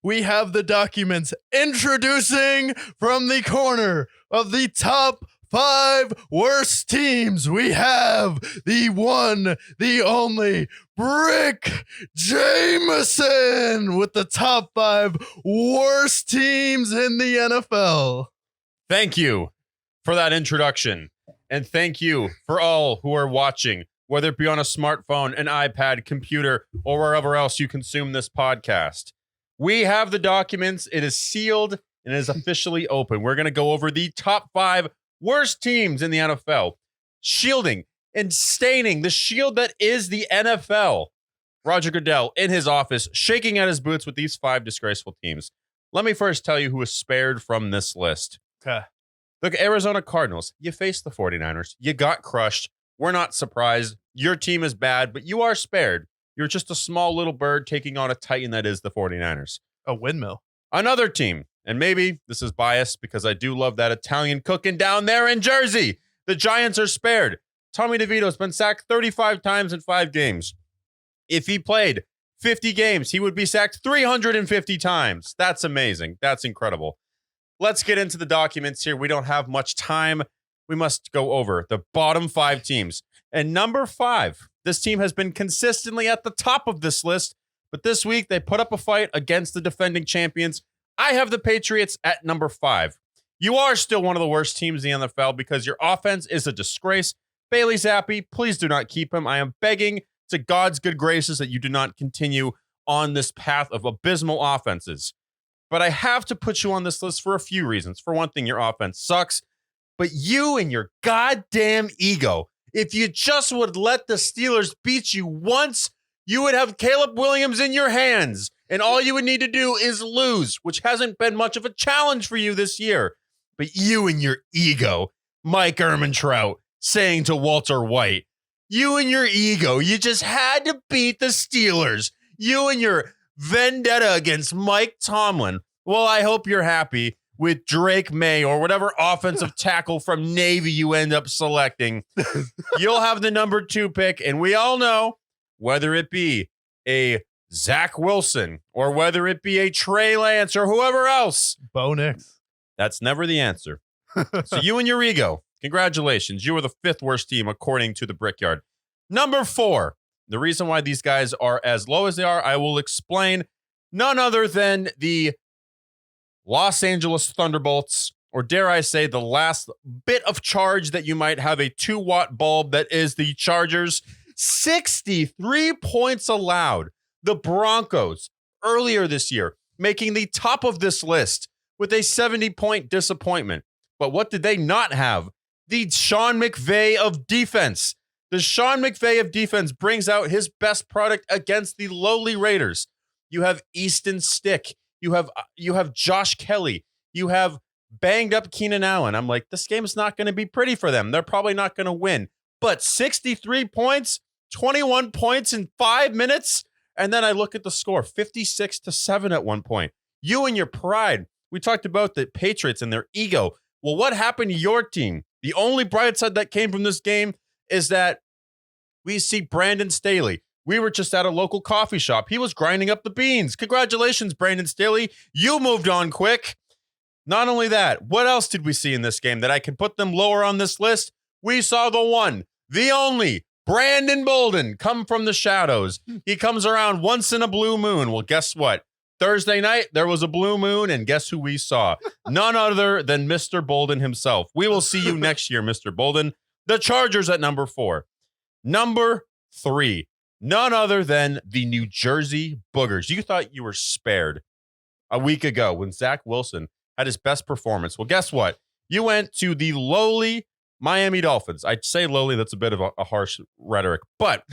we have the documents introducing from the corner of the top 5 worst teams. We have the one, the only Brick Jameson with the top 5 worst teams in the NFL. Thank you for that introduction. And thank you for all who are watching, whether it be on a smartphone, an iPad, computer, or wherever else you consume this podcast. We have the documents. It is sealed and it is officially open. We're going to go over the top 5 worst teams in the NFL, shielding and staining the shield that is the NFL. Roger Goodell in his office, shaking at his boots with these 5 disgraceful teams. Let me first tell you who is spared from this list. Okay. Look, Arizona Cardinals, you faced the 49ers. You got crushed. We're not surprised. Your team is bad, but you are spared. You're just a small little bird taking on a titan that is the 49ers. A windmill. Another team, and maybe this is biased because I do love that Italian cooking down there in Jersey. The Giants are spared. Tommy DeVito's been sacked 35 times in 5 games. If he played 50 games, he would be sacked 350 times. That's amazing. That's incredible. Let's get into the documents here. We don't have much time. We must go over the bottom 5 teams. And number 5, this team has been consistently at the top of this list, but this week they put up a fight against the defending champions. I have the Patriots at number 5. You are still one of the worst teams in the NFL because your offense is a disgrace. Bailey Zappi, please do not keep him. I am begging to God's good graces that you do not continue on this path of abysmal offenses. But I have to put you on this list for a few reasons. For one thing, your offense sucks, but you and your goddamn ego. If you just would let the Steelers beat you once, you would have Caleb Williams in your hands. And all you would need to do is lose, which hasn't been much of a challenge for you this year. But you and your ego, Mike Ehrmantraut saying to Walter White, you and your ego, you just had to beat the Steelers. You and your vendetta against Mike Tomlin. Well, I hope you're happy with Drake May or whatever offensive tackle from Navy you end up selecting. You'll have the number 2 pick, and we all know whether it be a Zach Wilson or whether it be a Trey Lance or whoever else. Bo Nix. That's never the answer. So you and your ego, congratulations. You are the 5th worst team according to the Brickyard. Number 4. The reason why these guys are as low as they are, I will explain. None other than the Los Angeles Thunderbolts, or dare I say the last bit of charge that you might have a 2-watt bulb that is the Chargers. 63 points allowed. The Broncos earlier this year making the top of this list with a 70-point disappointment. But what did they not have? The Sean McVay of defense. The Sean McVay of defense brings out his best product against the lowly Raiders. You have Easton Stick. You have Josh Kelly. You have banged up Keenan Allen. I'm like, this game is not going to be pretty for them. They're probably not going to win. But 63 points, 21 points in 5 minutes. And then I look at the score, 56-7 at one point. You and your pride. We talked about the Patriots and their ego. Well, what happened to your team? The only bright side that came from this game is that we see Brandon Staley. We were just at a local coffee shop. He was grinding up the beans. Congratulations, Brandon Staley. You moved on quick. Not only that, what else did we see in this game that I can put them lower on this list? We saw the one, the only, Brandon Bolden come from the shadows. He comes around once in a blue moon. Well, guess what? Thursday night, there was a blue moon, and guess who we saw? None other than Mr. Bolden himself. We will see you next year, Mr. Bolden. The Chargers at number 4. Number 3, none other than the New Jersey Boogers. You thought you were spared a week ago when Zach Wilson had his best performance. Well, guess what? You went to the lowly Miami Dolphins. I'd say lowly, that's a bit of a harsh rhetoric, but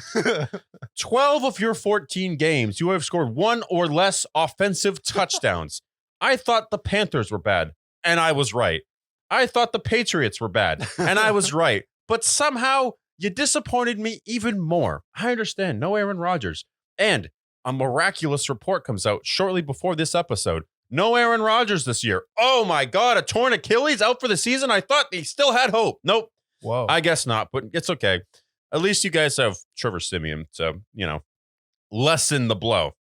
12 of your 14 games, you have scored 1 or less offensive touchdowns. I thought the Panthers were bad, and I was right. I thought the Patriots were bad, and I was right. But somehow you disappointed me even more. I understand, no Aaron Rodgers. And a miraculous report comes out shortly before this episode. No Aaron Rodgers this year. Oh my God, a torn Achilles out for the season? I thought he still had hope. Nope. Whoa. I guess not, but it's okay. At least you guys have Trevor Siemian, so, lessen the blow.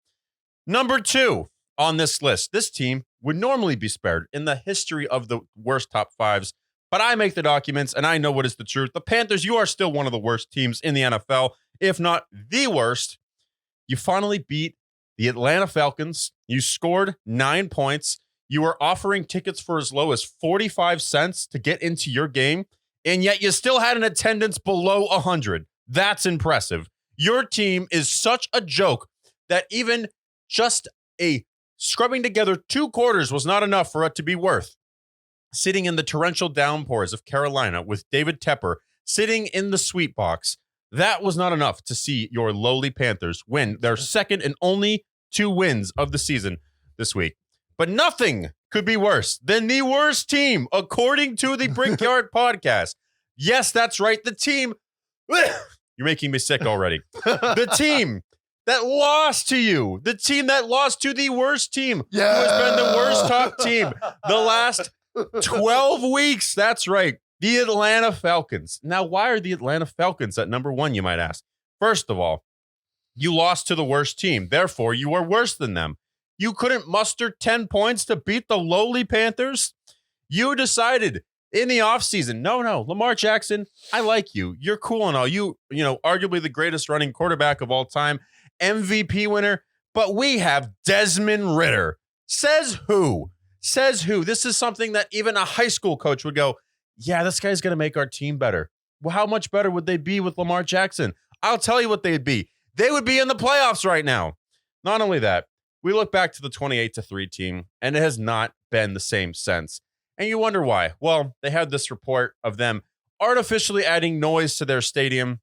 Number 2, on this list. This team would normally be spared in the history of the worst top fives, but I make the documents and I know what is the truth. The Panthers, you are still one of the worst teams in the NFL, if not the worst. You finally beat the Atlanta Falcons. You scored 9 points. You were offering tickets for as low as 45 cents to get into your game, and yet you still had an attendance below 100. That's impressive. Your team is such a joke that even just a scrubbing together 2 quarters was not enough for it to be worth sitting in the torrential downpours of Carolina with David Tepper sitting in the sweet box. That was not enough to see your lowly Panthers win their second and only 2 wins of the season this week. But nothing could be worse than the worst team, according to the Brickyard podcast. Yes, that's right. The team. You're making me sick already. The team that lost to you. The team that lost to the worst team. Who has been the worst top team the last 12 weeks. That's right. The Atlanta Falcons. Now, why are the Atlanta Falcons at number 1, you might ask? First of all, you lost to the worst team. Therefore, you are worse than them. You couldn't muster 10 points to beat the lowly Panthers. You decided in the offseason, no, Lamar Jackson, I like you. You're cool and all. You know, arguably the greatest running quarterback of all time, MVP winner. But we have Desmond Ridder. Says who? This is something that even a high school coach would go, yeah, this guy's going to make our team better. Well, how much better would they be with Lamar Jackson? I'll tell you what they'd be. They would be in the playoffs right now. Not only that, we look back to the 28-3 team, and it has not been the same since. And you wonder why. Well, they had this report of them artificially adding noise to their stadium,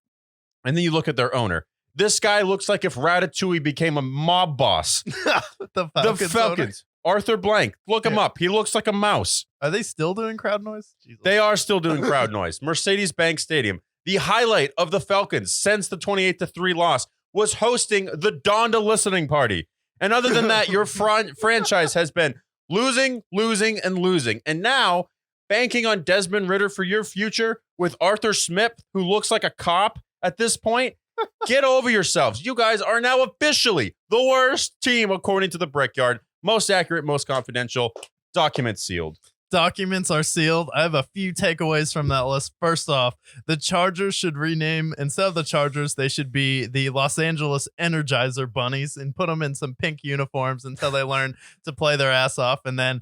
and then you look at their owner. This guy looks like if Ratatouille became a mob boss. The Falcons. Arthur Blank. Look him up. He looks like a mouse. Are they still doing crowd noise? Jesus. They are still doing crowd noise. Mercedes-Benz Stadium. The highlight of the Falcons since the 28-3 loss was hosting the Donda listening party. And other than that, your franchise has been losing. And now, banking on Desmond Ridder for your future with Arthur Smith, who looks like a cop at this point, get over yourselves. You guys are now officially the worst team, according to the Brickyard. Most accurate, most confidential, documents sealed. Documents are sealed. I have a few takeaways from that list. First off, the Chargers should rename, instead of the Chargers, they should be the Los Angeles Energizer Bunnies and put them in some pink uniforms until they learn to play their ass off. And then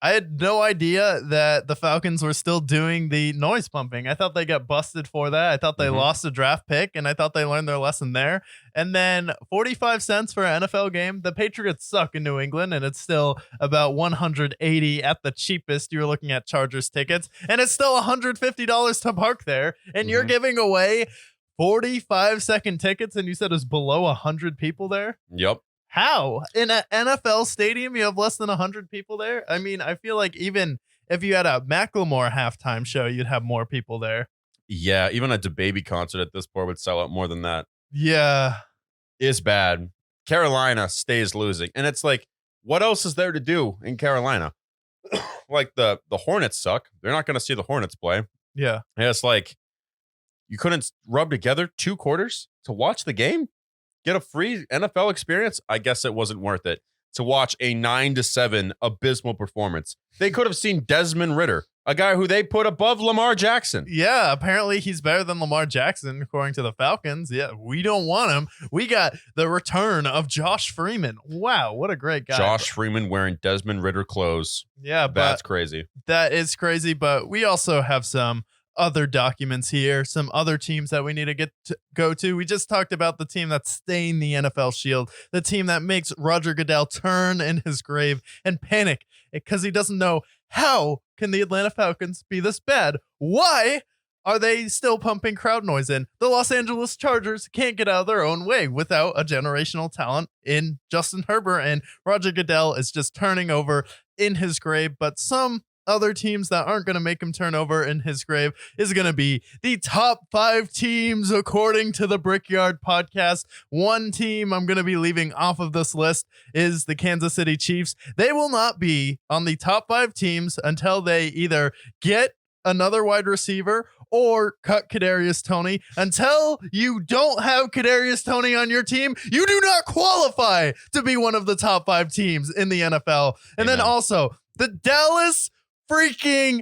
I had no idea that the Falcons were still doing the noise pumping. I thought they got busted for that. I thought they lost a draft pick, and I thought they learned their lesson there. And then 45 cents for an NFL game. The Patriots suck in New England, and it's still about $180 at the cheapest. You're looking at Chargers tickets, and it's still $150 to park there. And you're giving away 45-second tickets, and you said it was below 100 people there? Yep. How? In an NFL stadium, you have less than 100 people there? I mean, I feel like even if you had a Macklemore halftime show, you'd have more people there. Yeah, even a DaBaby concert at this point would sell out more than that. Yeah. It's bad. Carolina stays losing. And it's like, what else is there to do in Carolina? Like, the Hornets suck. They're not going to see the Hornets play. Yeah. And it's like, you couldn't rub together 2 quarters to watch the game? Get a free NFL experience? I guess it wasn't worth it to watch a 9-7 abysmal performance. They could have seen Desmond Ridder, a guy who they put above Lamar Jackson. Yeah, apparently he's better than Lamar Jackson, according to the Falcons. Yeah, we don't want him. We got the return of Josh Freeman. Wow, what a great guy. Josh Freeman wearing Desmond Ridder clothes. Yeah, but that's crazy. That is crazy, but we also have some other documents here, some other teams that we need to go to. We just talked about the team that stained the NFL shield, the team that makes Roger Goodell turn in his grave and panic because he doesn't know how can the Atlanta Falcons be this bad. Why are they still pumping crowd noise in? The Los Angeles Chargers can't get out of their own way without a generational talent in Justin Herbert, and Roger Goodell is just turning over in his grave. But some other teams that aren't going to make him turn over in his grave is going to be the top 5 teams according to the Brickyard podcast. One team I'm going to be leaving off of this list is the Kansas City Chiefs. They will not be on the top 5 teams until they either get another wide receiver or cut Kadarius Toney. Until you don't have Kadarius Toney on your team, you do not qualify to be one of the top 5 teams in the NFL. And then also the Dallas fucking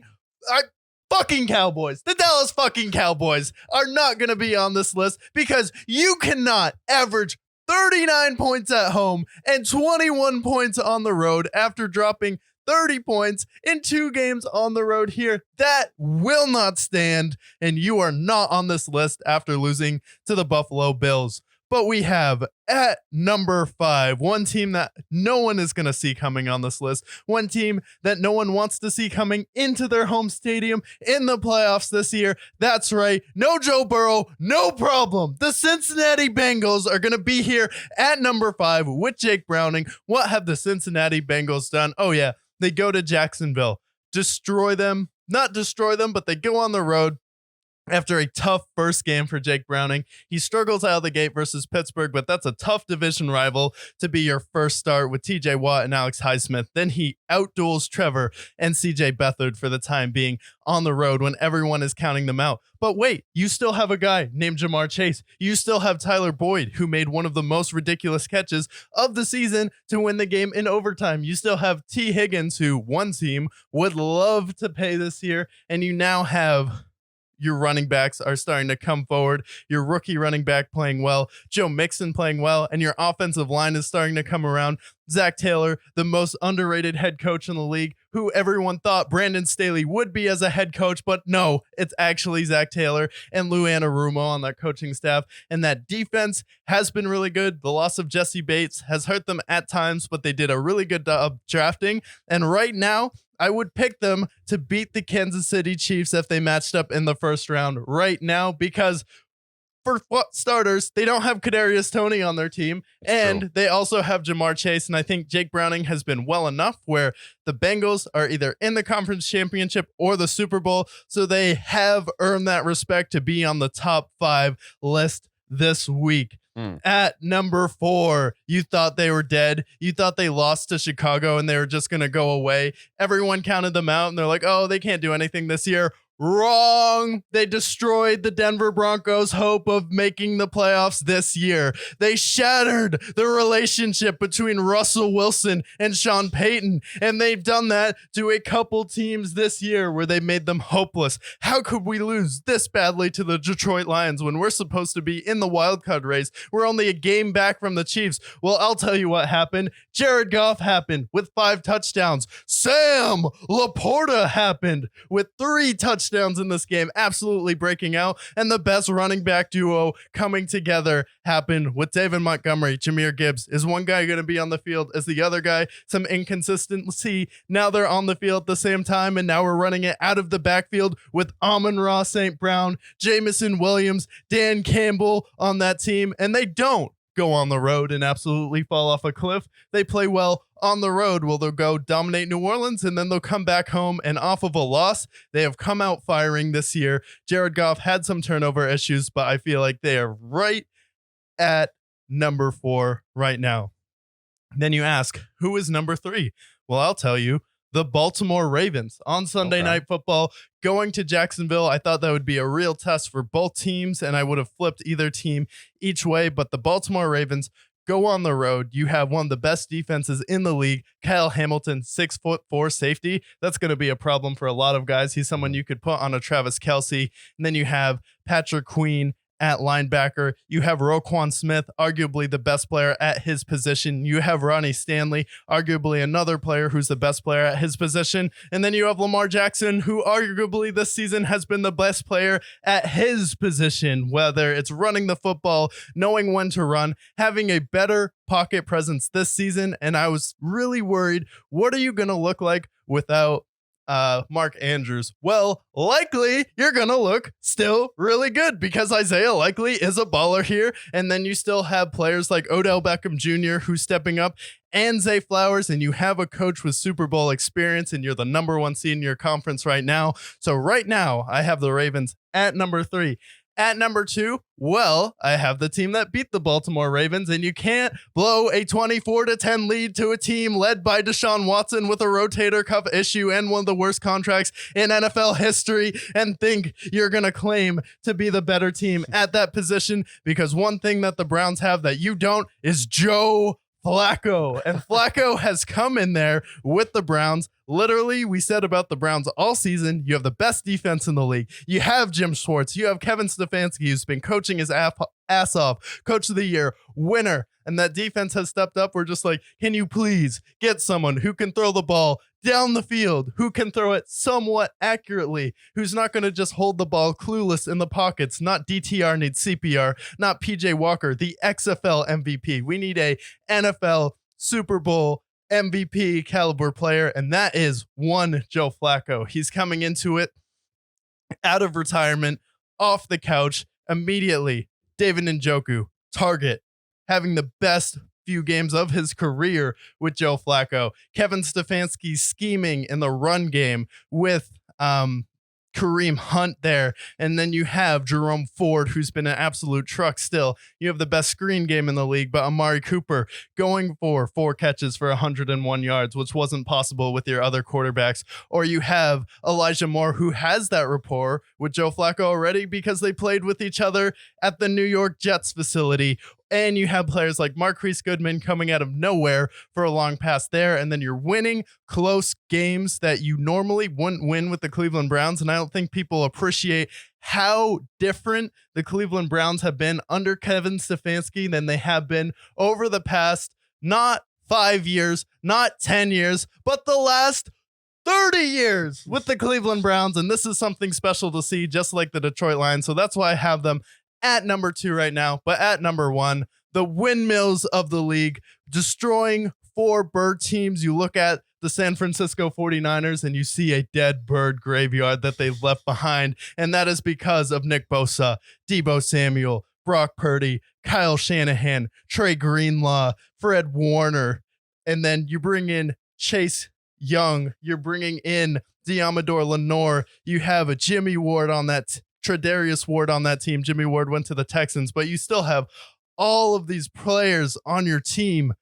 Cowboys. The Dallas fucking Cowboys are not going to be on this list because you cannot average 39 points at home and 21 points on the road after dropping 30 points in 2 games on the road here. That will not stand, and you are not on this list after losing to the Buffalo Bills. But we have at number 5, one team that no one is going to see coming on this list, one team that no one wants to see coming into their home stadium in the playoffs this year. That's right. No Joe Burrow, no problem. The Cincinnati Bengals are going to be here at number 5 with Jake Browning. What have the Cincinnati Bengals done? Oh, yeah. They go to Jacksonville, destroy them, not destroy them, but they go on the road. After a tough first game for Jake Browning, he struggles out of the gate versus Pittsburgh, but that's a tough division rival to be your first start with TJ Watt and Alex Highsmith. Then he outduels Trevor and CJ Beathard for the time being on the road when everyone is counting them out. But wait, you still have a guy named Jamar Chase. You still have Tyler Boyd, who made one of the most ridiculous catches of the season to win the game in overtime. You still have T. Higgins, who one team would love to pay this year, and you now have your running backs are starting to come forward. Your rookie running back playing well, Joe Mixon playing well, and your offensive line is starting to come around. Zach Taylor, the most underrated head coach in the league, who everyone thought Brandon Staley would be as a head coach, but no, it's actually Zach Taylor and Lou Anarumo on that coaching staff. And that defense has been really good. The loss of Jesse Bates has hurt them at times, but they did a really good job drafting. And right now, I would pick them to beat the Kansas City Chiefs if they matched up in the first round right now, because for starters, they don't have Kadarius Toney on their team, and they also have Jamar Chase. And I think Jake Browning has been well enough where the Bengals are either in the conference championship or the Super Bowl, so they have earned that respect to be on the top 5 list this week. At number 4, you thought they were dead. You thought they lost to Chicago and they were just going to go away. Everyone counted them out and they're like, oh, they can't do anything this year. Wrong. They destroyed the Denver Broncos' hope of making the playoffs this year. They shattered the relationship between Russell Wilson and Sean Payton, and they've done that to a couple teams this year where they made them hopeless. How could we lose this badly to the Detroit Lions when we're supposed to be in the wildcard race? We're only a game back from the Chiefs. Well, I'll tell you what happened. Jared Goff happened with 5 touchdowns. Sam Laporta happened with 3 touchdowns in this game, absolutely breaking out, and the best running back duo coming together happened with David Montgomery. Jahmyr Gibbs. Is one guy going to be on the field? Is the other guy? Some inconsistency. Now they're on the field at the same time, and now we're running it out of the backfield with Amon-Ra St. Brown, Jameson Williams, Dan Campbell on that team, and they don't go on the road and absolutely fall off a cliff. They play well on the road. Well, they'll go dominate New Orleans and then they'll come back home, and off of a loss, they have come out firing this year. Jared Goff had some turnover issues, but I feel like they are right at number 4 right now. Then you ask, who is number 3? Well, I'll tell you, the Baltimore Ravens on Sunday Night Football, going to Jacksonville. I thought that would be a real test for both teams, and I would have flipped either team each way, but the Baltimore Ravens go on the road. You have one of the best defenses in the league. Kyle Hamilton, 6'4" safety. That's going to be a problem for a lot of guys. He's someone you could put on a Travis Kelce. And then you have Patrick Queen at linebacker. You have Roquan Smith, arguably the best player at his position. You have Ronnie Stanley, arguably another player who's the best player at his position. And then you have Lamar Jackson, who arguably this season has been the best player at his position, whether it's running the football, knowing when to run, having a better pocket presence this season. And I was really worried, what are you going to look like without Mark Andrews? Well, likely you're gonna look still really good because Isaiah Likely is a baller here, and then you still have players like Odell Beckham Jr. who's stepping up, and Zay Flowers, and you have a coach with Super Bowl experience, and you're the number 1 seed in your conference right now. So right now I have the Ravens at number 3. At number 2, well, I have the team that beat the Baltimore Ravens, and you can't blow a 24-10 lead to a team led by Deshaun Watson with a rotator cuff issue and one of the worst contracts in NFL history and think you're going to claim to be the better team at that position, because one thing that the Browns have that you don't is Joe Flacco. And Flacco has come in there with the Browns. Literally, we said about the Browns all season, you have the best defense in the league. You have Jim Schwartz. You have Kevin Stefanski, who's been coaching his ass off. Coach of the year, winner. And that defense has stepped up. We're just like, can you please get someone who can throw the ball down the field, who can throw it somewhat accurately, who's not going to just hold the ball clueless in the pockets. Not DTR needs CPR, not PJ Walker, the XFL MVP. We need a NFL Super Bowl MVP caliber player, and that is one Joe Flacco. He's coming into it out of retirement, off the couch, immediately. David Njoku, target, having the best few games of his career with Joe Flacco. Kevin Stefanski scheming in the run game with Kareem Hunt there. And then you have Jerome Ford, who's been an absolute truck still. You have the best screen game in the league, but Amari Cooper going for 4 catches for 101 yards, which wasn't possible with your other quarterbacks. Or you have Elijah Moore, who has that rapport with Joe Flacco already because they played with each other at the New York Jets facility. And you have players like Marquise Goodman coming out of nowhere for a long pass there. And then you're winning close games that you normally wouldn't win with the Cleveland Browns. And I don't think people appreciate how different the Cleveland Browns have been under Kevin Stefanski than they have been over the past, not 5 years, not 10 years, but the last 30 years with the Cleveland Browns. And this is something special to see, just like the Detroit Lions. So that's why I have them at number 2 right now. But at number 1, the windmills of the league, destroying 4 bird teams. You look at the San Francisco 49ers and you see a dead bird graveyard that they've left behind. And that is because of Nick Bosa, Deebo Samuel, Brock Purdy, Kyle Shanahan, Trey Greenlaw, Fred Warner. And then you bring in Chase Young. You're bringing in Diamador Lenore. You have a Jimmy Ward on that Tre'Davious Ward on that team. Jimmy Ward went to the Texans, but you still have all of these players on your team,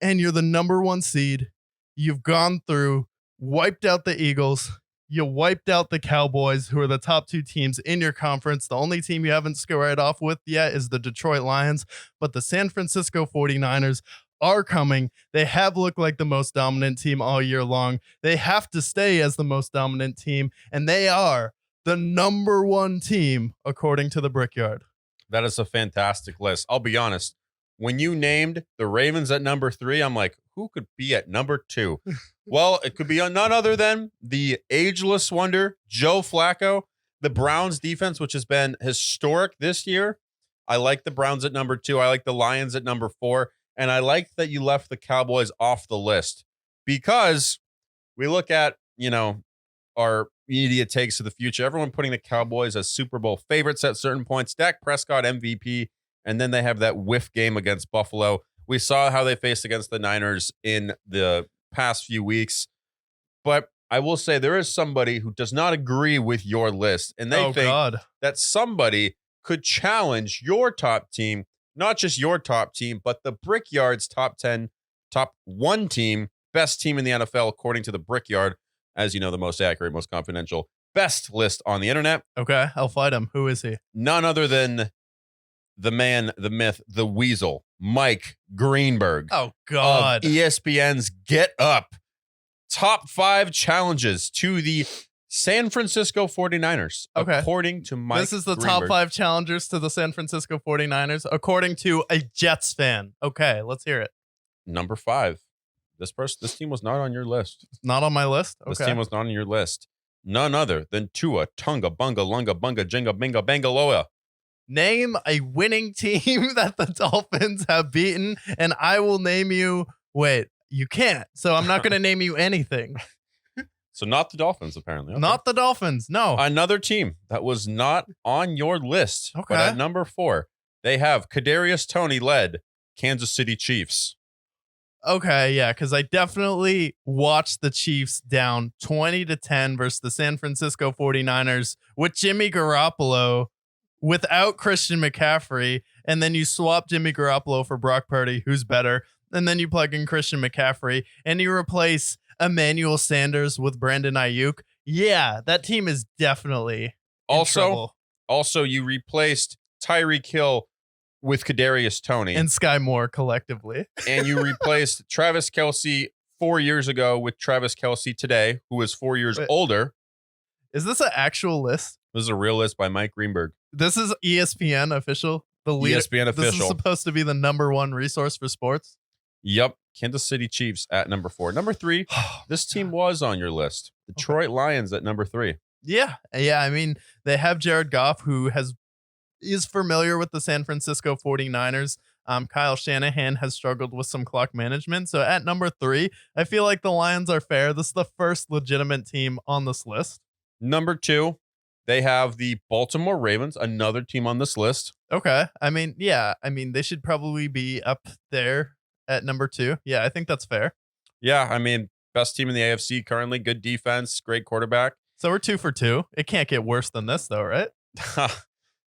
and you're the number 1 seed. You've gone through, wiped out the Eagles. You wiped out the Cowboys, who are the top 2 teams in your conference. The only team you haven't squared off with yet is the Detroit Lions, but the San Francisco 49ers are coming. They have looked like the most dominant team all year long. They have to stay as the most dominant team, and they are the number 1 team, according to the Brickyard. That is a fantastic list. I'll be honest. When you named the Ravens at number 3, I'm like, who could be at number 2? Well, it could be none other than the ageless wonder, Joe Flacco. The Browns defense, which has been historic this year. I like the Browns at number 2. I like the Lions at number 4. And I like that you left the Cowboys off the list, because we look at, our media takes to the future. Everyone putting the Cowboys as Super Bowl favorites at certain points. Dak Prescott MVP, and then they have that whiff game against Buffalo. We saw how they faced against the Niners in the past few weeks. But I will say there is somebody who does not agree with your list, and they think that somebody could challenge your top team, not just your top team, but the Brickyard's top 10, top 1 team, best team in the NFL, according to the Brickyard. As you know, the most accurate, most confidential, best list on the internet. Okay, I'll fight him. Who is he? None other than the man, the myth, the weasel, Mike Greenberg. Oh, God. Of ESPN's Get Up. Top 5 challenges to the San Francisco 49ers, okay, according to Mike This is the Greenberg. top 5 challengers to the San Francisco 49ers, according to a Jets fan. Okay, let's hear it. Number 5. This team was not on your list. Not on my list? Okay. This team was not on your list. None other than Tua, Tunga, Bunga, Lunga, Bunga, Jinga, Binga, Bangaloa. Name a winning team that the Dolphins have beaten, and I will name you... Wait, you can't. So I'm not going to name you anything. So not the Dolphins, apparently. Okay. Not the Dolphins, no. Another team that was not on your list. Okay. But at number 4, they have Kadarius Toney led Kansas City Chiefs. Okay, yeah, because I definitely watched the Chiefs down 20-10 versus the San Francisco 49ers with Jimmy Garoppolo without Christian McCaffrey, and then you swap Jimmy Garoppolo for Brock Purdy, who's better, and then you plug in Christian McCaffrey, and you replace Emmanuel Sanders with Brandon Ayuk, yeah, that team is definitely in trouble. Also, you replaced Tyreek Hill with Kadarius Toney And Sky Moore collectively. and you replaced Travis Kelce 4 years ago with Travis Kelce today, who is 4 years older. Is this an actual list? This is a real list by Mike Greenberg. This is ESPN official. The leader. ESPN official. This is supposed to be the #1 resource for sports. Yep. Kansas City Chiefs at number 4. Number 3, this team was on your list. Detroit Lions at number 3. Yeah. I mean, they have Jared Goff, who is familiar with the San Francisco 49ers. Kyle Shanahan has struggled with some clock management. So at number 3, I feel like the Lions are fair. This is the first legitimate team on this list. Number 2, they have the Baltimore Ravens, another team on this list. Okay. I mean, yeah. I mean, they should probably be up there at number 2. Yeah, I think that's fair. Yeah, I mean, best team in the AFC currently, good defense, great quarterback. So we're 2 for 2. It can't get worse than this, though, right?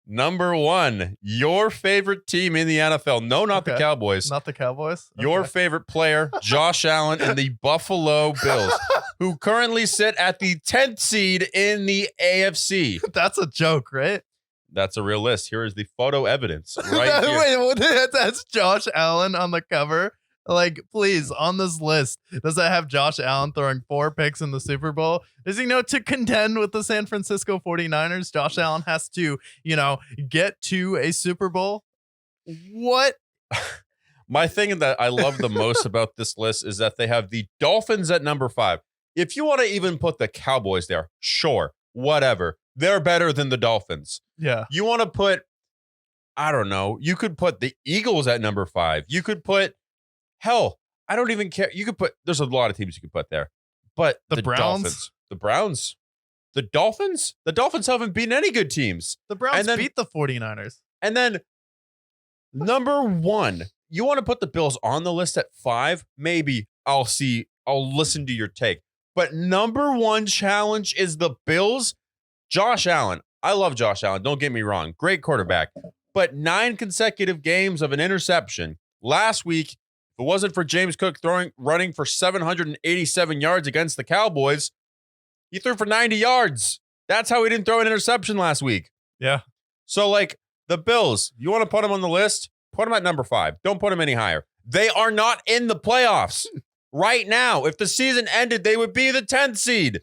Number 1, your favorite team in the NFL. No, not the Cowboys. Not the Cowboys. Your favorite player, Josh Allen and the Buffalo Bills, who currently sit at the 10th seed in the AFC. That's a joke, right? That's a real list. Here is the photo evidence right here. Wait, that's Josh Allen on the cover. Like, please, on this list, does it have Josh Allen throwing 4 picks in the Super Bowl? Does he know to contend with the San Francisco 49ers? Josh Allen has to, get to a Super Bowl. What? My thing that I love the most about this list is that they have the Dolphins at number 5. If you want to even put the Cowboys there, sure, whatever. They're better than the Dolphins. Yeah. You want to put, I don't know, you could put the Eagles at number 5. You could put, hell, I don't even care. You could put, there's a lot of teams you could put there. But the Browns, Dolphins, the Browns, the Dolphins haven't beaten any good teams. The Browns beat the 49ers. And then number 1, you want to put the Bills on the list at 5? Maybe I'll listen to your take. But number 1 challenge is the Bills. Josh Allen. I love Josh Allen. Don't get me wrong. Great quarterback. But 9 consecutive games of an interception. Last week, if it wasn't for James Cook running for 787 yards against the Cowboys, he threw for 90 yards. That's how he didn't throw an interception last week. Yeah. So, the Bills, you want to put them on the list? Put them at number 5. Don't put them any higher. They are not in the playoffs right now. If the season ended, they would be the 10th seed.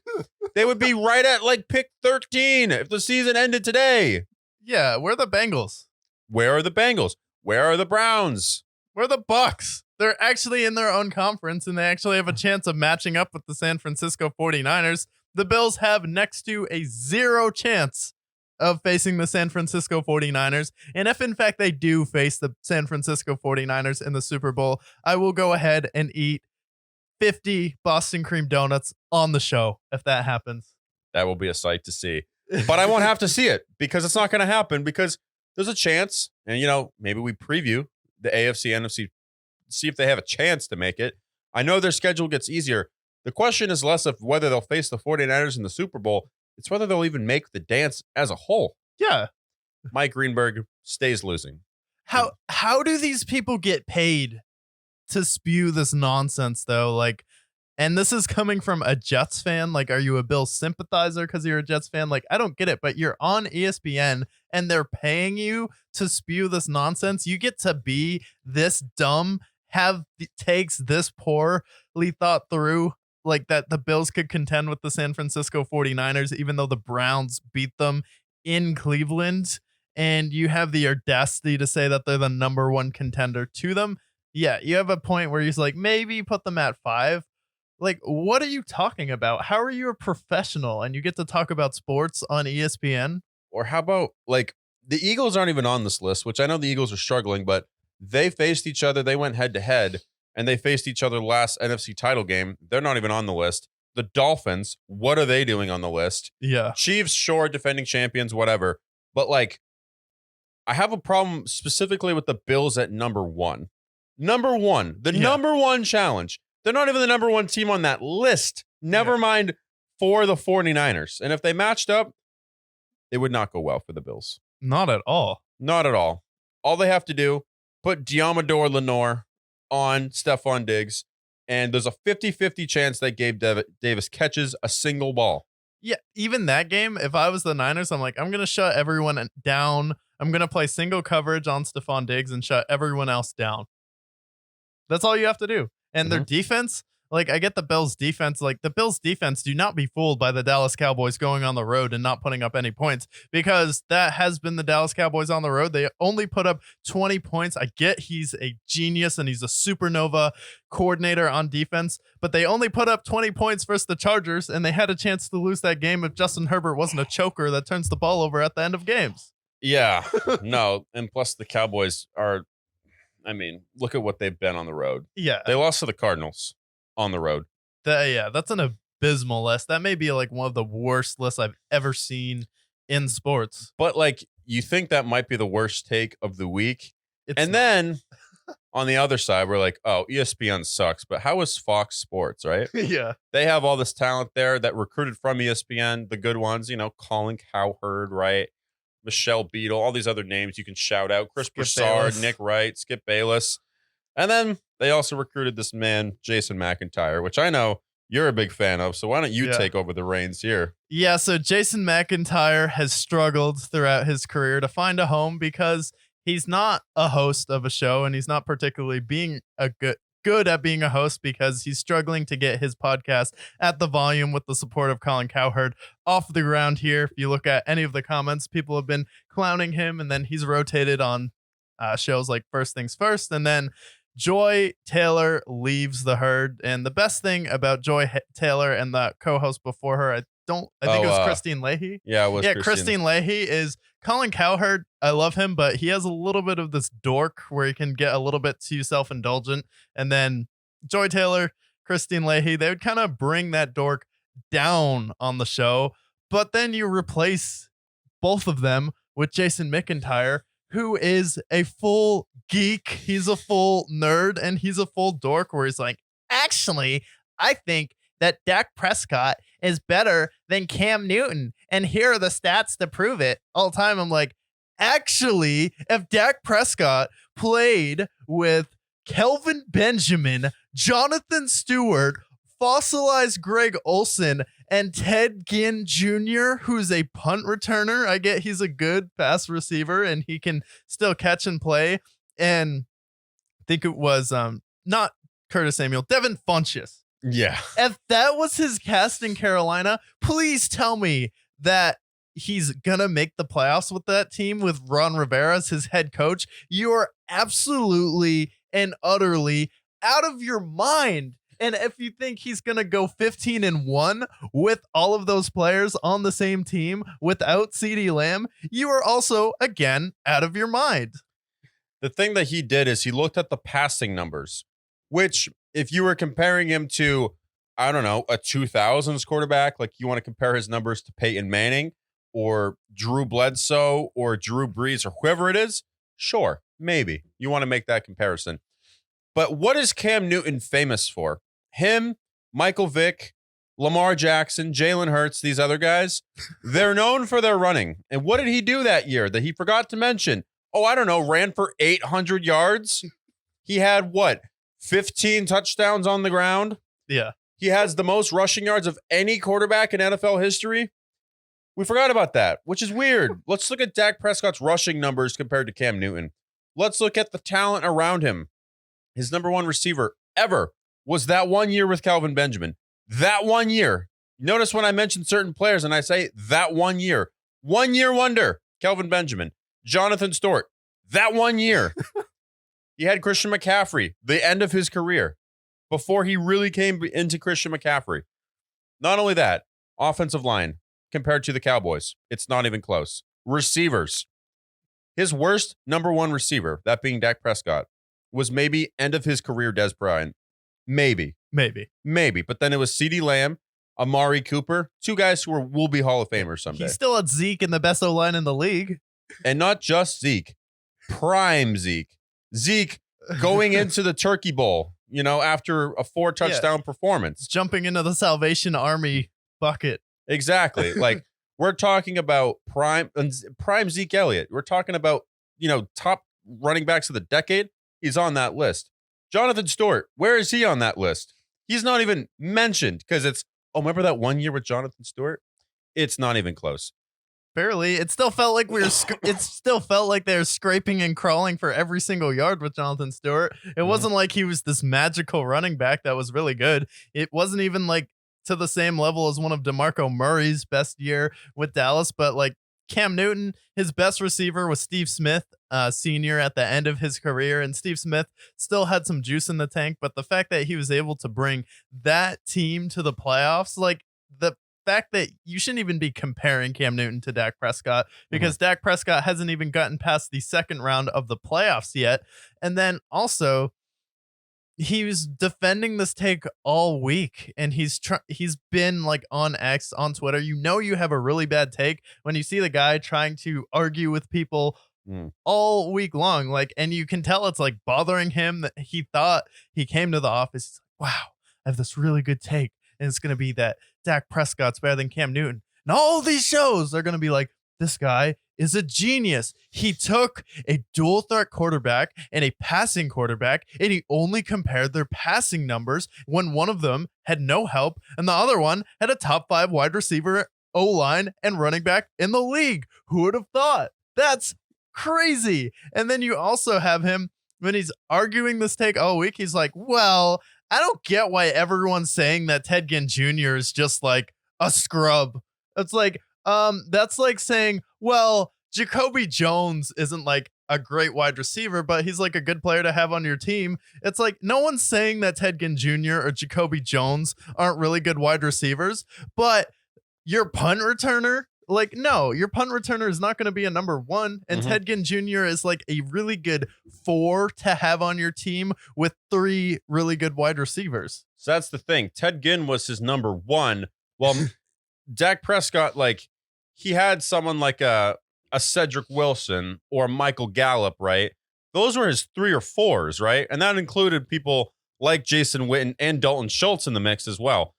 They would be right at pick 13 if the season ended today. Yeah, we're the Bengals. Where are the Bengals? Where are the Browns? We're the Bucks. They're actually in their own conference, and they actually have a chance of matching up with the San Francisco 49ers. The Bills have next to a 0 chance of facing the San Francisco 49ers. And if, in fact, they do face the San Francisco 49ers in the Super Bowl, I will go ahead and eat 50 Boston cream donuts on the show if that happens. That will be a sight to see. But I won't have to see it because it's not going to happen because there's a chance. And, maybe we preview the AFC, NFC, see if they have a chance to make it. I know their schedule gets easier. The question is less of whether they'll face the 49ers in the Super Bowl. It's whether they'll even make the dance as a whole. Yeah. Mike Greenberg stays losing. How do these people get paid to spew this nonsense, though? And this is coming from a Jets fan. Are you a Bills sympathizer because you're a Jets fan? I don't get it, but you're on ESPN and they're paying you to spew this nonsense. You get to be this dumb, have takes this poorly thought through, that the Bills could contend with the San Francisco 49ers, even though the Browns beat them in Cleveland. And you have the audacity to say that they're the #1 contender to them. Yeah, you have a point where he's maybe put them at 5. What are you talking about? How are you a professional and you get to talk about sports on ESPN? Or how about, the Eagles aren't even on this list, which I know the Eagles are struggling, but they faced each other. They went head to head and they faced each other last NFC title game. They're not even on the list. The Dolphins, what are they doing on the list? Yeah. Chiefs, sure, defending champions, whatever. But, I have a problem specifically with the Bills at number 1. Number 1, the number 1 challenge. They're not even the number 1 team on that list. Never mind for the 49ers. And if they matched up, it would not go well for the Bills. Not at all. Not at all. All they have to do, put Diamador Lenore on Stephon Diggs, and there's a 50-50 chance that Gabe Davis catches a single ball. Yeah, even that game, if I was the Niners, I'm like, I'm going to shut everyone down. I'm going to play single coverage on Stephon Diggs and shut everyone else down. That's all you have to do. And their defense, like, I get the Bills' defense. Like, the Bills' defense, do not be fooled by the Dallas Cowboys going on the road and not putting up any points, because that has been the Dallas Cowboys on the road. They only put up 20 points. I get he's a genius and he's a supernova coordinator on defense, but they only put up 20 points versus the Chargers, and they had a chance to lose that game if Justin Herbert wasn't a choker that turns the ball over at the end of games. Yeah, no. And plus the Cowboys are, I mean, look at what they've been on the road. Yeah. They lost to the Cardinals on the road. That's an abysmal list. That may be like one of the worst lists I've ever seen in sports. But like, you think that might be the worst take of the week. Then on the other side, we're like, oh, ESPN sucks. But how is Fox Sports, right? Yeah. They have all this talent there that recruited from ESPN, the good ones, Colin Cowherd, right? Michelle Beadle, all these other names you can shout out. Chris Broussard, Nick Wright, Skip Bayless. And then they also recruited this man, Jason McIntyre, which I know you're a big fan of. So why don't you take over the reins here? Yeah, so Jason McIntyre has struggled throughout his career to find a home because he's not a host of a show, and he's not particularly being a good at being a host because he's struggling to get his podcast at the volume with the support of Colin Cowherd off the ground here. If you look at any of the comments, people have been clowning him, and then he's rotated on shows like First Things First, and then Joy Taylor leaves the herd. And the best thing about Joy Taylor and the co-host before her, I think it was Christine Leahy. Yeah, it was. Yeah, Christine Leahy is Colin Cowherd. I love him, but he has a little bit of this dork where he can get a little bit too self-indulgent. And then Joy Taylor, Christine Leahy, they would kind of bring that dork down on the show. But then you replace both of them with Jason McIntyre, who is a full geek. He's a full nerd, and he's a full dork where he's like, actually, I think that Dak Prescott is better than Cam Newton, and here are the stats to prove it. All the time, I'm like, actually, if Dak Prescott played with Kelvin Benjamin, Jonathan Stewart, fossilized Greg Olsen, and Ted Ginn Jr., who's a punt returner. I get he's a good pass receiver and he can still catch and play. And I think it was not Curtis Samuel, Devin Funchess. Yeah. If that was his cast in Carolina, please tell me that he's gonna make the playoffs with that team with Ron Rivera as his head coach. You are absolutely and utterly out of your mind. And if you think he's going to go 15-1 with all of those players on the same team without CeeDee Lamb, you are also, again, out of your mind. The thing that he did is he looked at the passing numbers, which if you were comparing him to, I don't know, a 2000s quarterback, like you want to compare his numbers to Peyton Manning or Drew Bledsoe or Drew Brees or whoever it is, sure, maybe you want to make that comparison. But what is Cam Newton famous for? Him, Michael Vick, Lamar Jackson, Jalen Hurts, these other guys, they're known for their running. And what did he do that year that he forgot to mention? Oh, I don't know, ran for 800 yards. He had 15 touchdowns on the ground? Yeah. He has the most rushing yards of any quarterback in NFL history. We forgot about that, which is weird. Let's look at Dak Prescott's rushing numbers compared to Cam Newton. Let's look at the talent around him. His number one receiver ever was that 1 year with Kelvin Benjamin. That 1 year. Notice when I mention certain players and I say that 1 year. 1 year wonder, Kelvin Benjamin. Jonathan Stewart, that 1 year. He had Christian McCaffrey, the end of his career, before he really came into Christian McCaffrey. Not only that, offensive line compared to the Cowboys, it's not even close. Receivers. His worst number one receiver, that being Dak Prescott, was maybe end of his career Dez Bryant. Maybe. But then it was CeeDee Lamb, Amari Cooper, two guys who will be Hall of Famers someday. He's still at Zeke in the best O-line in the league. And not just Zeke. Prime Zeke. Zeke going into the Turkey Bowl, after a 4-touchdown performance. Jumping into the Salvation Army bucket. Exactly. Like, We're talking about prime Zeke Elliott. We're talking about, top running backs of the decade. He's on that list. Jonathan Stewart, where is he on that list? He's not even mentioned because remember that 1 year with Jonathan Stewart? It's not even close. Barely. It still felt like they were scraping and crawling for every single yard with Jonathan Stewart. It wasn't like he was this magical running back that was really good. It wasn't even like to the same level as one of DeMarco Murray's best year with Dallas, but like Cam Newton, his best receiver was Steve Smith, senior at the end of his career, and Steve Smith still had some juice in the tank, but the fact that he was able to bring that team to the playoffs, like the fact that you shouldn't even be comparing Cam Newton to Dak Prescott because Dak Prescott hasn't even gotten past the second round of the playoffs yet. And then also he was defending this take all week, and he's been like on X, on Twitter. You have a really bad take when you see the guy trying to argue with people all week long, like, and you can tell it's like bothering him that he thought he came to the office. He's like, wow, I have this really good take, and it's going to be that Dak Prescott's better than Cam Newton. And all these shows are going to be like, this guy is a genius. He took a dual threat quarterback and a passing quarterback, and he only compared their passing numbers when one of them had no help and the other one had a top 5 wide receiver, O-line, and running back in the league. Who would have thought? That's crazy. And then you also have him when he's arguing this take all week. He's like, well, I don't get why everyone's saying that Ted Ginn Jr. is just like a scrub. It's like, that's like saying, well, Jacoby Jones isn't like a great wide receiver, but he's like a good player to have on your team. It's like no one's saying that Ted Ginn Jr. or Jacoby Jones aren't really good wide receivers, but your punt returner, like, no, your punt returner is not going to be a number 1. And Ted Ginn Jr. is like a really good 4 to have on your team with 3 really good wide receivers. So that's the thing. Ted Ginn was his number 1. Well, Dak Prescott, like, he had someone like a Cedric Wilson or Michael Gallup, right? Those were his 3 or 4s, right? And that included people like Jason Witten and Dalton Schultz in the mix as well.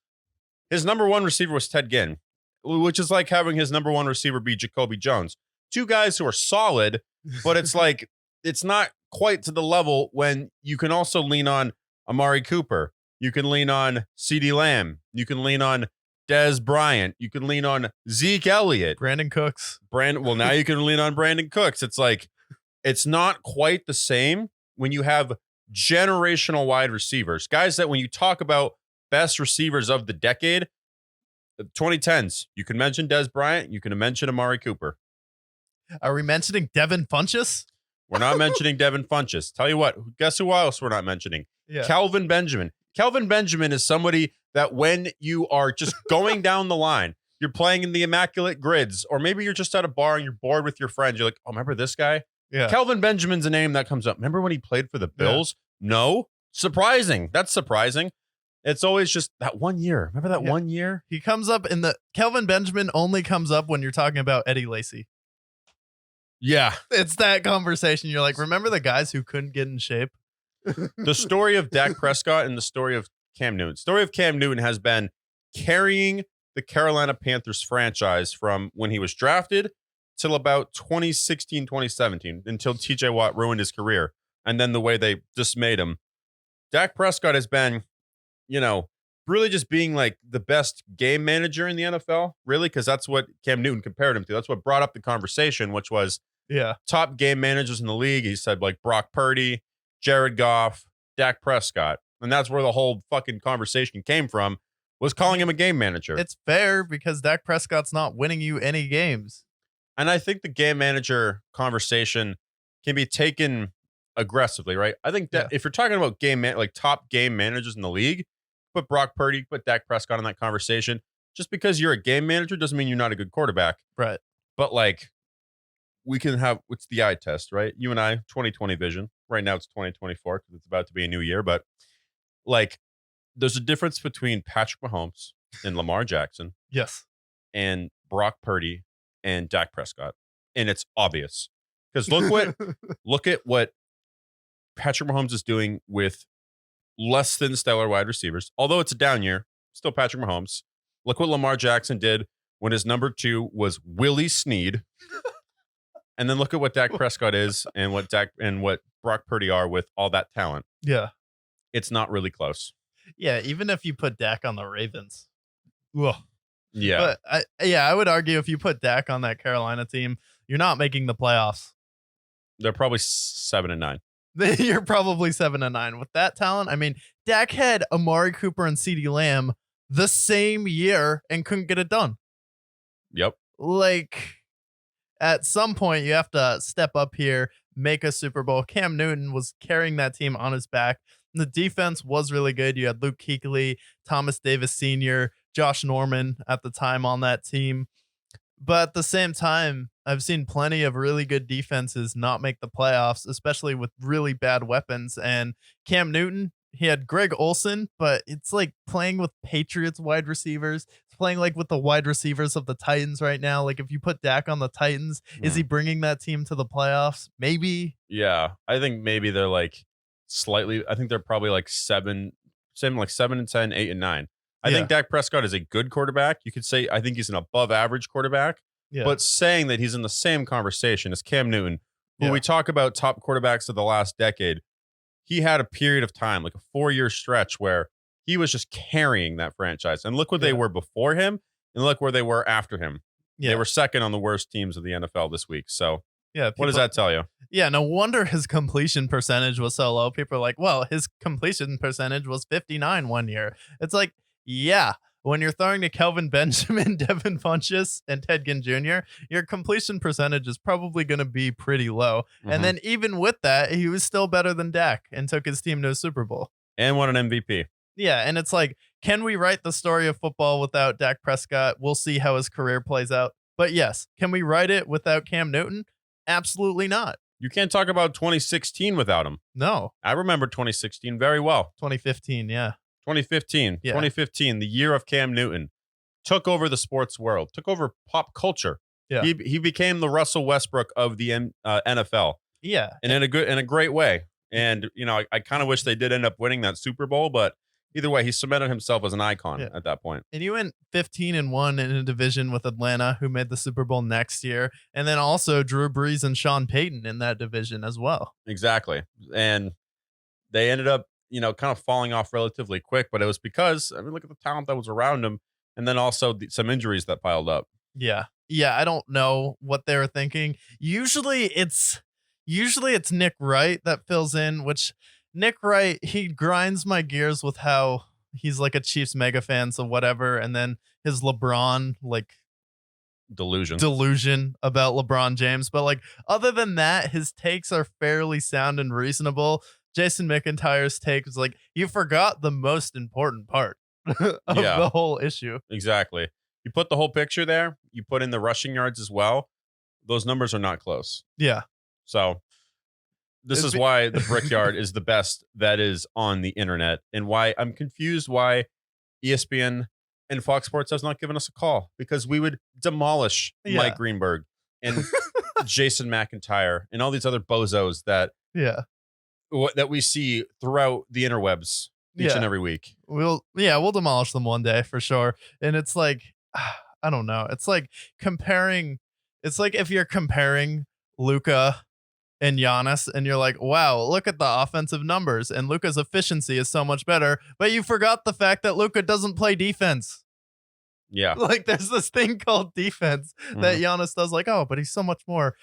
His number 1 receiver was Ted Ginn, which is like having his number 1 receiver be Jacoby Jones. 2 guys who are solid, but it's like, it's not quite to the level when you can also lean on Amari Cooper. You can lean on CeeDee Lamb. You can lean on Dez Bryant. You can lean on Zeke Elliott. Brandon Cooks. Well, now you can lean on Brandon Cooks. It's like, it's not quite the same when you have generational wide receivers. Guys that when you talk about best receivers of the decade, the 2010s, you can mention Dez Bryant. You can mention Amari Cooper. Are we mentioning Devin Funchess? We're not mentioning Devin Funchess. Tell you what, guess who else we're not mentioning? Yeah. Kelvin Benjamin. Kelvin Benjamin is somebody that when you are just going down the line, you're playing in the immaculate grids, or maybe you're just at a bar and you're bored with your friends. You're like, oh, remember this guy? Yeah. Kelvin Benjamin's a name that comes up. Remember when he played for the Bills? Yeah. No. Surprising. That's surprising. It's always just that 1 year. Remember that 1 year? He comes up in the Kelvin Benjamin only comes up when you're talking about Eddie Lacy. Yeah. It's that conversation. You're like, remember the guys who couldn't get in shape? The story of Dak Prescott and the story of Cam Newton. Story of Cam Newton has been carrying the Carolina Panthers franchise from when he was drafted till about 2016, 2017, until TJ Watt ruined his career. And then the way they dismayed him. Dak Prescott has been, really just being like the best game manager in the NFL, really, because that's what Cam Newton compared him to. That's what brought up the conversation, which was top game managers in the league. He said like Brock Purdy, Jared Goff, Dak Prescott. And that's where the whole fucking conversation came from, was calling him a game manager. It's fair because Dak Prescott's not winning you any games. And I think the game manager conversation can be taken aggressively, right? I think that if you're talking about top game managers in the league, put Brock Purdy, put Dak Prescott in that conversation. Just because you're a game manager doesn't mean you're not a good quarterback. Right. But like, we can have, what's the eye test, right? You and I, 2020 vision. Right now it's 2024 because it's about to be a new year. But like, there's a difference between Patrick Mahomes and Lamar Jackson. Yes. And Brock Purdy and Dak Prescott. And it's obvious. Because look at what Patrick Mahomes is doing with less than stellar wide receivers. Although it's a down year, still Patrick Mahomes. Look what Lamar Jackson did when his number 2 was Willie Snead. And then look at what Dak Prescott is and what Brock Purdy are with all that talent. Yeah. It's not really close. Yeah, even if you put Dak on the Ravens. Ugh. Yeah. But I would argue if you put Dak on that Carolina team, you're not making the playoffs. They're probably 7-9. You're probably 7-9 with that talent. I mean, Dak had Amari Cooper and CeeDee Lamb the same year and couldn't get it done. Yep. Like, at some point, you have to step up here, make a Super Bowl. Cam Newton was carrying that team on his back. The defense was really good. You had Luke Kuechly, Thomas Davis Sr., Josh Norman at the time on that team. But at the same time, I've seen plenty of really good defenses not make the playoffs, especially with really bad weapons. And Cam Newton, he had Greg Olsen, but it's like playing with Patriots wide receivers. It's playing like with the wide receivers of the Titans right now. Like if you put Dak on the Titans, is he bringing that team to the playoffs? Maybe. Yeah, I think maybe they're like slightly. I think they're probably like 7-10, 8-9. I think Dak Prescott is a good quarterback. You could say I think he's an above average quarterback. Yeah. But saying that he's in the same conversation as Cam Newton, when we talk about top quarterbacks of the last decade, he had a period of time, like a 4-year stretch where he was just carrying that franchise. And look what they were before him and look where they were after him. Yeah. They were second on the worst teams of the NFL this week. So what does that tell you? Yeah, no wonder his completion percentage was so low. People are like, well, his completion percentage was 59 one year. It's like, yeah, when you're throwing to Kelvin Benjamin, Devin Funchess, and Ted Ginn Jr., your completion percentage is probably going to be pretty low. And then even with that, he was still better than Dak and took his team to a Super Bowl. And won an MVP. Yeah, and it's like, can we write the story of football without Dak Prescott? We'll see how his career plays out. But yes, can we write it without Cam Newton? Absolutely not. You can't talk about 2016 without him. No. I remember 2016 very well. 2015, yeah. 2015, the year of Cam Newton, took over the sports world, took over pop culture. Yeah. He became the Russell Westbrook of the NFL. Yeah. And in a great way. And, you know, I kind of wish they did end up winning that Super Bowl, but either way, he cemented himself as an icon at that point. And you went 15-1 in a division with Atlanta, who made the Super Bowl next year. And then also Drew Brees and Sean Payton in that division as well. Exactly. And they ended up, you know, kind of falling off relatively quick, but it was because, I mean, look at the talent that was around him. And then also some injuries that piled up. Yeah. Yeah. I don't know what they were thinking. Usually it's Nick Wright that fills in, which Nick Wright, he grinds my gears with how he's like a Chiefs mega fan, so whatever. And then his LeBron, like, delusion about LeBron James. But like, other than that, his takes are fairly sound and reasonable. Jason McIntyre's take was like, you forgot the most important part of the whole issue. Exactly. You put the whole picture there, you put in the rushing yards as well. Those numbers are not close. Yeah. So this is why the Brickyard is the best that is on the internet, and why I'm confused why ESPN and Fox Sports has not given us a call, because we would demolish Mike Greenberg and Jason McIntyre and all these other bozos that we see throughout the interwebs each and every week. We'll demolish them one day for sure. And it's like, I don't know. It's like if you're comparing Luka and Giannis, and you're like, wow, look at the offensive numbers, and Luka's efficiency is so much better, but you forgot the fact that Luka doesn't play defense. Yeah. Like, there's this thing called defense that Giannis does, like, oh, but he's so much more,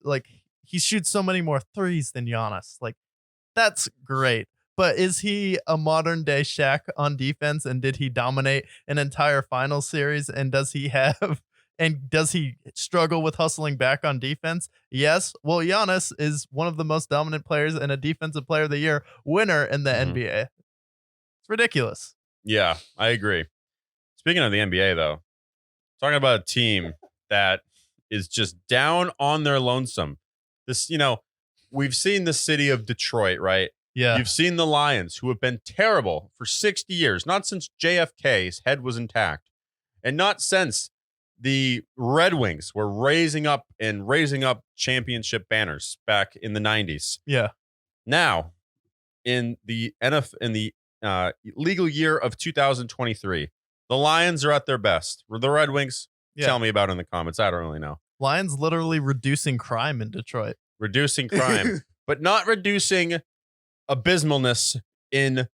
like, he shoots so many more threes than Giannis. Like, that's great. But is he a modern day Shaq on defense, and did he dominate an entire final series, and does he struggle with hustling back on defense? Yes. Well, Giannis is one of the most dominant players and a defensive player of the year winner in the NBA. It's ridiculous. Yeah, I agree. Speaking of the NBA, though, talking about a team that is just down on their lonesome. This, you know, we've seen the city of Detroit, right? Yeah. You've seen the Lions, who have been terrible for 60 years, not since JFK's head was intact, and not since the Red Wings were raising up championship banners back in the 90s. Yeah. Now, in the legal year of 2023, The Lions are at their best. The Red Wings, Yeah. tell me about it in the comments. I don't really know. Lions literally reducing crime in Detroit. Reducing crime, but not reducing abysmalness in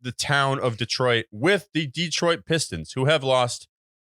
the town of Detroit with the Detroit Pistons, who have lost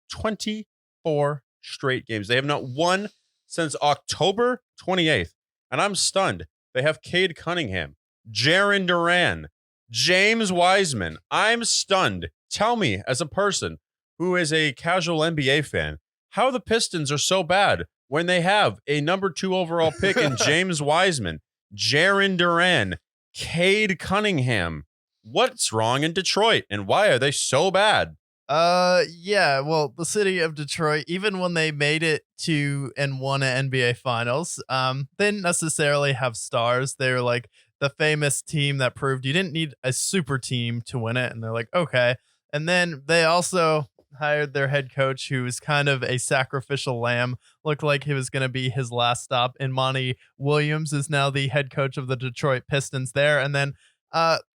24 straight games. They have not won since October 28th. And I'm stunned. They have Cade Cunningham, Jaren Duran, James Wiseman. I'm stunned. Tell me, as a person who is a casual NBA fan, how the Pistons are so bad when they have a number 2 overall pick in James Wiseman, Jaren Duran, Cade Cunningham. What's wrong in Detroit, and why are they so bad? Yeah, well, the city of Detroit, even when they made it to and won an NBA Finals, they didn't necessarily have stars. They're like the famous team that proved you didn't need a super team to win it, and they're like, okay. And then they also hired their head coach, who was kind of a sacrificial lamb. Looked like he was going to be his last stop. And Monty Williams is now the head coach of the Detroit Pistons there. And then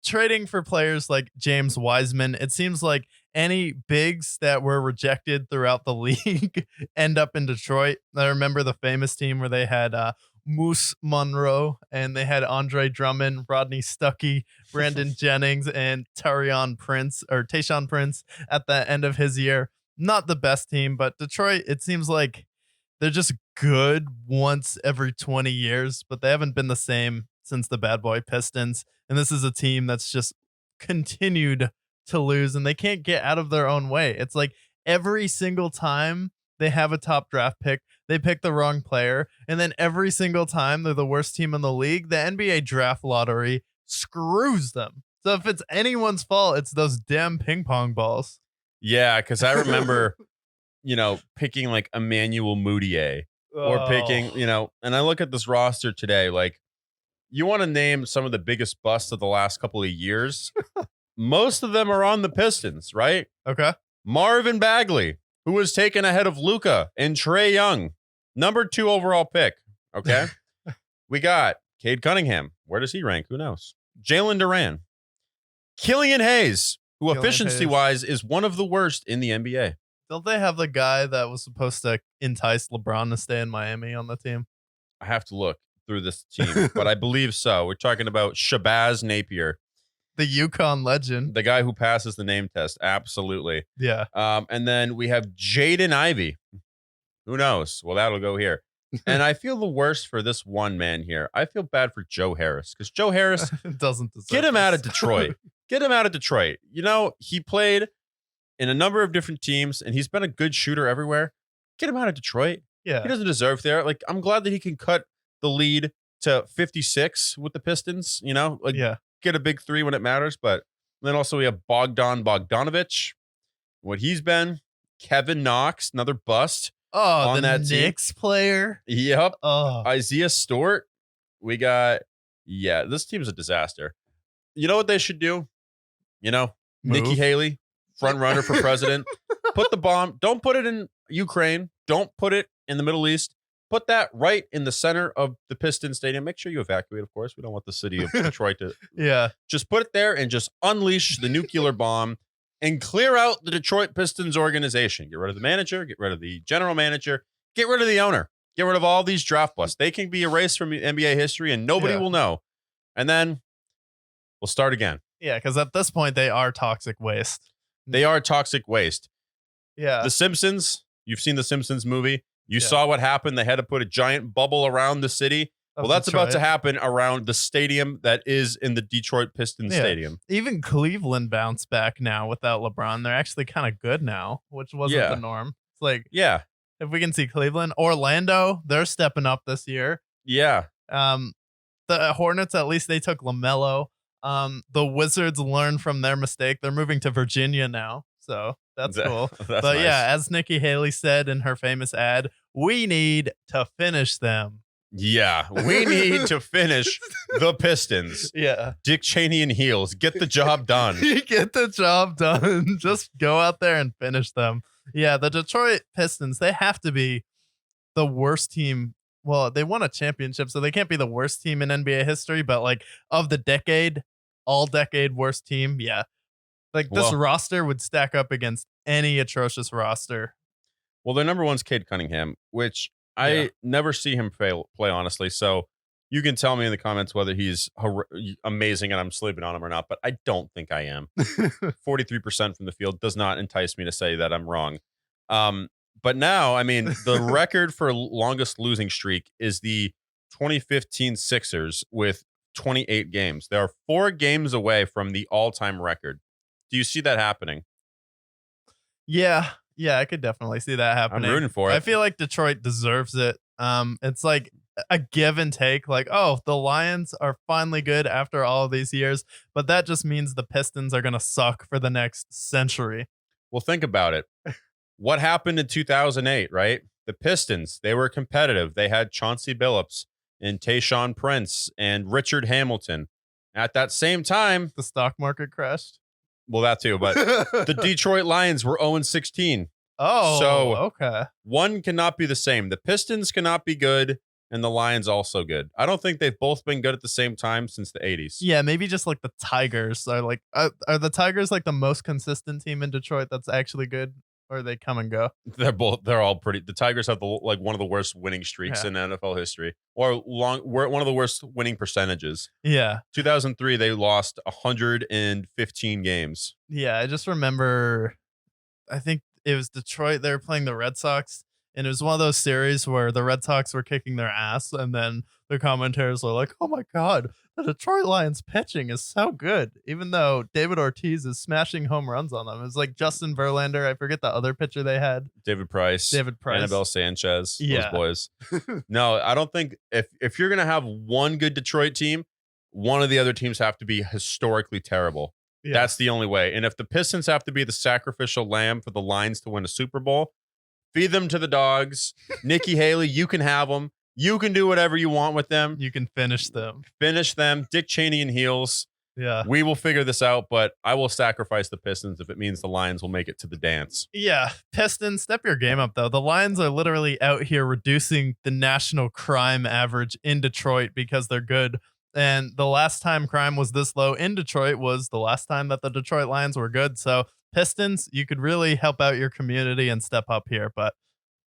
trading for players like James Wiseman, it seems like any bigs that were rejected throughout the league end up in Detroit. I remember the famous team where they had Moose Monroe, and they had Andre Drummond, Rodney Stuckey, Brandon Jennings, and Tayshaun Prince at the end of his year. Not the best team, but Detroit, it seems like they're just good once every 20 years, but they haven't been the same since the Bad Boy Pistons. And this is a team that's just continued to lose, and they can't get out of their own way. It's like every single time they have a top draft pick, they pick the wrong player, and then every single time they're the worst team in the league, the NBA draft lottery screws them. So if it's anyone's fault, it's those damn ping pong balls. Yeah, because I remember, picking like Emmanuel Mudiay or picking, and I look at this roster today, like, you want to name some of the biggest busts of the last couple of years. Most of them are on the Pistons, right? Okay. Marvin Bagley, who was taken ahead of Luka and Trae Young, number 2 overall pick. Okay. We got Cade Cunningham. Where does he rank? Who knows? Jalen Duran. Killian Hayes, who efficiency-wise is one of the worst in the NBA. Don't they have the guy that was supposed to entice LeBron to stay in Miami on the team? I have to look through this team, but I believe so. We're talking about Shabazz Napier. The UConn legend. The guy who passes the name test. Absolutely. Yeah. And then we have Jaden Ivey. Who knows? Well, that'll go here. And I feel the worst for this one man here. I feel bad for Joe Harris, because Joe Harris doesn't deserve get him this. out of Detroit. Get him out of Detroit. He played in a number of different teams, and he's been a good shooter everywhere. Get him out of Detroit. Yeah. He doesn't deserve there. Like, I'm glad that he can cut the lead to 56 with the Pistons, Yeah. Get a big 3 when it matters. But then also we have Bogdan Bogdanovic, what he's been. Kevin Knox, another bust. Oh, on the that Knicks player. Yep. Oh, Isaiah Stewart. We got, this team's a disaster. You know what they should do? Nikki Haley, front runner for president. Put the bomb. Don't put it in Ukraine. Don't put it in the Middle East. Put that right in the center of the Pistons Stadium. Make sure you evacuate, of course. We don't want the city of Detroit to. Yeah. Just put it there and just unleash the nuclear bomb and clear out the Detroit Pistons organization. Get rid of the manager. Get rid of the general manager. Get rid of the owner. Get rid of all these draft busts. They can be erased from NBA history and nobody will know. And then we'll start again. Yeah, because at this point, they are toxic waste. They are toxic waste. Yeah. The Simpsons. You've seen the Simpsons movie. You saw what happened. They had to put a giant bubble around the city. Well, that's about to happen around the stadium that is in the Detroit Pistons Stadium. Even Cleveland bounced back now without LeBron. They're actually kind of good now, which wasn't the norm. It's like, if we can see Cleveland, Orlando, they're stepping up this year. Yeah. The Hornets, at least they took LaMelo. The Wizards learned from their mistake. They're moving to Virginia now. So that's cool. That's but nice. as Nikki Haley said in her famous ad, we need to finish them. Yeah, we need to finish the Pistons. Yeah. Dick Cheney and heels. Get the job done. Get the job done. Just go out there and finish them. Yeah, the Detroit Pistons, they have to be the worst team. Well, they won a championship, so they can't be the worst team in NBA history, but like of the decade, all decade worst team. Yeah. Like this Well- roster would stack up against any atrocious roster. Well, their number one's Cade Cunningham, which Yeah. I never see him play honestly. So you can tell me in the comments whether he's amazing and I'm sleeping on him or not, but I don't think I am. 43% from the field does not entice me to say that I'm wrong. But now, I mean, the record for longest losing streak is the 2015 Sixers with 28 games. They are 4 games away from the all-time record. Do you see that happening? Yeah, I could definitely see that happening. I'm rooting for it. I feel like Detroit deserves it. It's like a give and take. Like, oh, the Lions are finally good after all of these years, but that just means the Pistons are gonna suck for the next century. Well, think about it. What happened in 2008, right? The Pistons, they were competitive. They had Chauncey Billups and Tayshaun Prince and Richard Hamilton. At that same time, The stock market crashed. well, that too, but the Detroit Lions were 0-16. Oh, So- okay. One cannot be the same. The Pistons cannot be good, and the Lions also good. I don't think they've both been good at the same time since the 80s. Yeah, maybe just like the Tigers are like are the Tigers like the most consistent team in Detroit that's actually good, or they come and go? They're all pretty. The Tigers have one of the worst winning streaks Yeah. in NFL history, or one of the worst winning percentages. Yeah. 2003, they lost 115 games. Yeah, I just remember, I think it was Detroit. They were playing the Red Sox, and it was one of those series where the Red Sox were kicking their ass, and then the commentators were like, "Oh my God, the Detroit Lions pitching is so good," even though David Ortiz is smashing home runs on them. It was like Justin Verlander. I forget the other pitcher they had. David Price, Annabelle Sanchez, Yeah. those boys. No, I don't think if you're gonna have one good Detroit team, one of the other teams have to be historically terrible. Yeah. That's the only way. And if the Pistons have to be the sacrificial lamb for the Lions to win a Super Bowl, feed them to the dogs. Nikki Haley, you can have them. You can do whatever you want with them. You can finish them. Finish them. Dick Cheney in heels. Yeah. We will figure this out, but I will sacrifice the Pistons if it means the Lions will make it to the dance. Yeah, Pistons, step your game up, though. The Lions are literally out here reducing the national crime average in Detroit because they're good. And the last time crime was this low in Detroit was the last time that the Detroit Lions were good. So, Pistons, you could really help out your community and step up here, but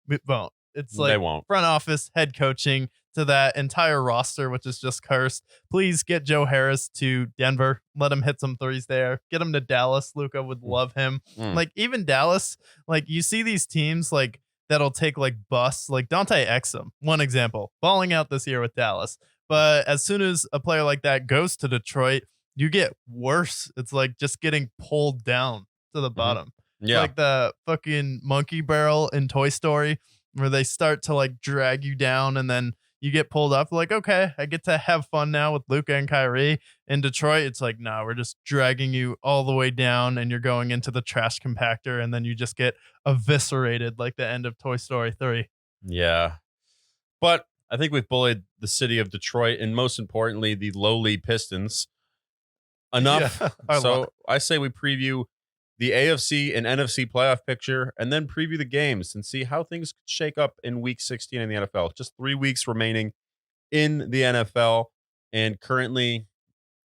we won't. It's like They won't. front office, head coaching to that entire roster, which is just cursed. Please get Joe Harris to Denver. Let him hit some threes there. Get him to Dallas. Luka would love him. Mm. Like even Dallas, like you see these teams like that'll take like busts, like Dante Exum, one example, balling out this year with Dallas. But as soon as a player like that goes to Detroit, you get worse. It's like just getting pulled down to the bottom. Yeah. Like the fucking monkey barrel in Toy Story, where they start to like drag you down and then you get pulled up. Like, okay, I get to have fun now with Luka and Kyrie. In Detroit, it's like, no, we're just dragging you all the way down and you're going into the trash compactor and then you just get eviscerated like the end of Toy Story 3. Yeah. But I think we've bullied the city of Detroit and most importantly, the lowly Pistons enough. Yeah, So I say we preview the AFC and NFC playoff picture and then preview the games and see how things could shake up in week 16 in the NFL. Just 3 weeks remaining in the NFL. And currently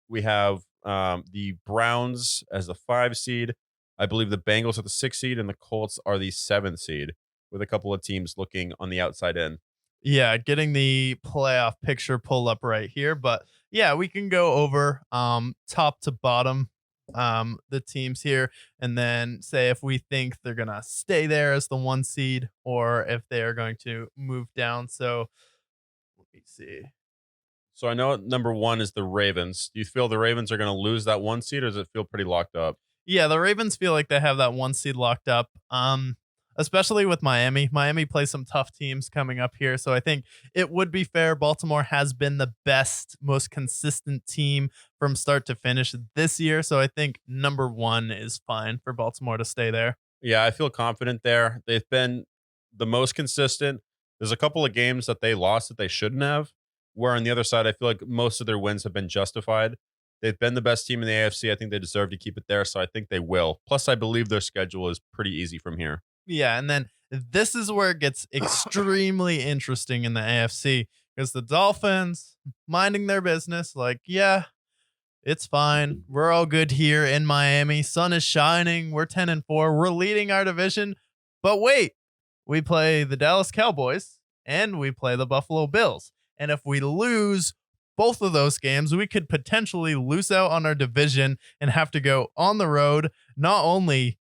we have the Browns as the 5 seed. I believe the Bengals are the 6 seed and the Colts are the 7 seed with a couple of teams looking on the outside in. Yeah, getting the playoff picture pulled up right here. But yeah, we can go over top to bottom the teams here and then say if we think they're gonna stay there as the 1 seed or if they are going to move down. So let me see. So I know number 1 is the Ravens. Do you feel the Ravens are going to lose that 1 seed or does it feel pretty locked up? Yeah, the Ravens feel like they have that 1 seed locked up. Especially with Miami. Miami plays some tough teams coming up here. So I think it would be fair. Baltimore has been the best, most consistent team from start to finish this year. So I think number 1 is fine for Baltimore to stay there. Yeah, I feel confident there. They've been the most consistent. There's a couple of games that they lost that they shouldn't have, where on the other side, I feel like most of their wins have been justified. They've been the best team in the AFC. I think they deserve to keep it there. So I think they will. Plus, I believe their schedule is pretty easy from here. Yeah, and then this is where it gets extremely interesting in the AFC because the Dolphins minding their business, like, yeah, It's fine. We're all good here in Miami. Sun is shining. We're 10-4. We're leading our division. But wait, we play the Dallas Cowboys and we play the Buffalo Bills. And if we lose both of those games, we could potentially lose out on our division and have to go on the road. Not only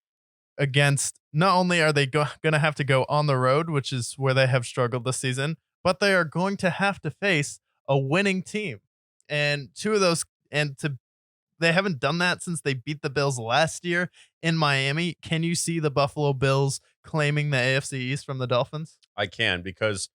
are they going to have to go on the road, which is where they have struggled this season, but they are going to have to face a winning team. And they haven't done that since they beat the Bills last year in Miami. Can you see the Buffalo Bills claiming the AFC East from the Dolphins? I can, because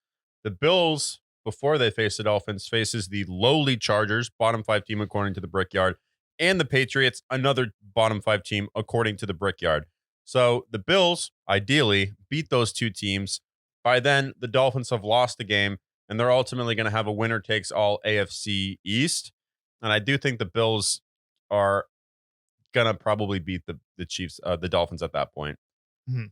the Bills, before they face the Dolphins, faces the lowly Chargers, bottom 5 team according to the Brickyard, and the Patriots, another bottom 5 team according to the Brickyard. So the Bills ideally beat those two teams. By then, the Dolphins have lost the game, and they're ultimately going to have a winner takes all AFC East. And I do think the Bills are going to probably beat the Chiefs, the Dolphins at that point. Mm-hmm.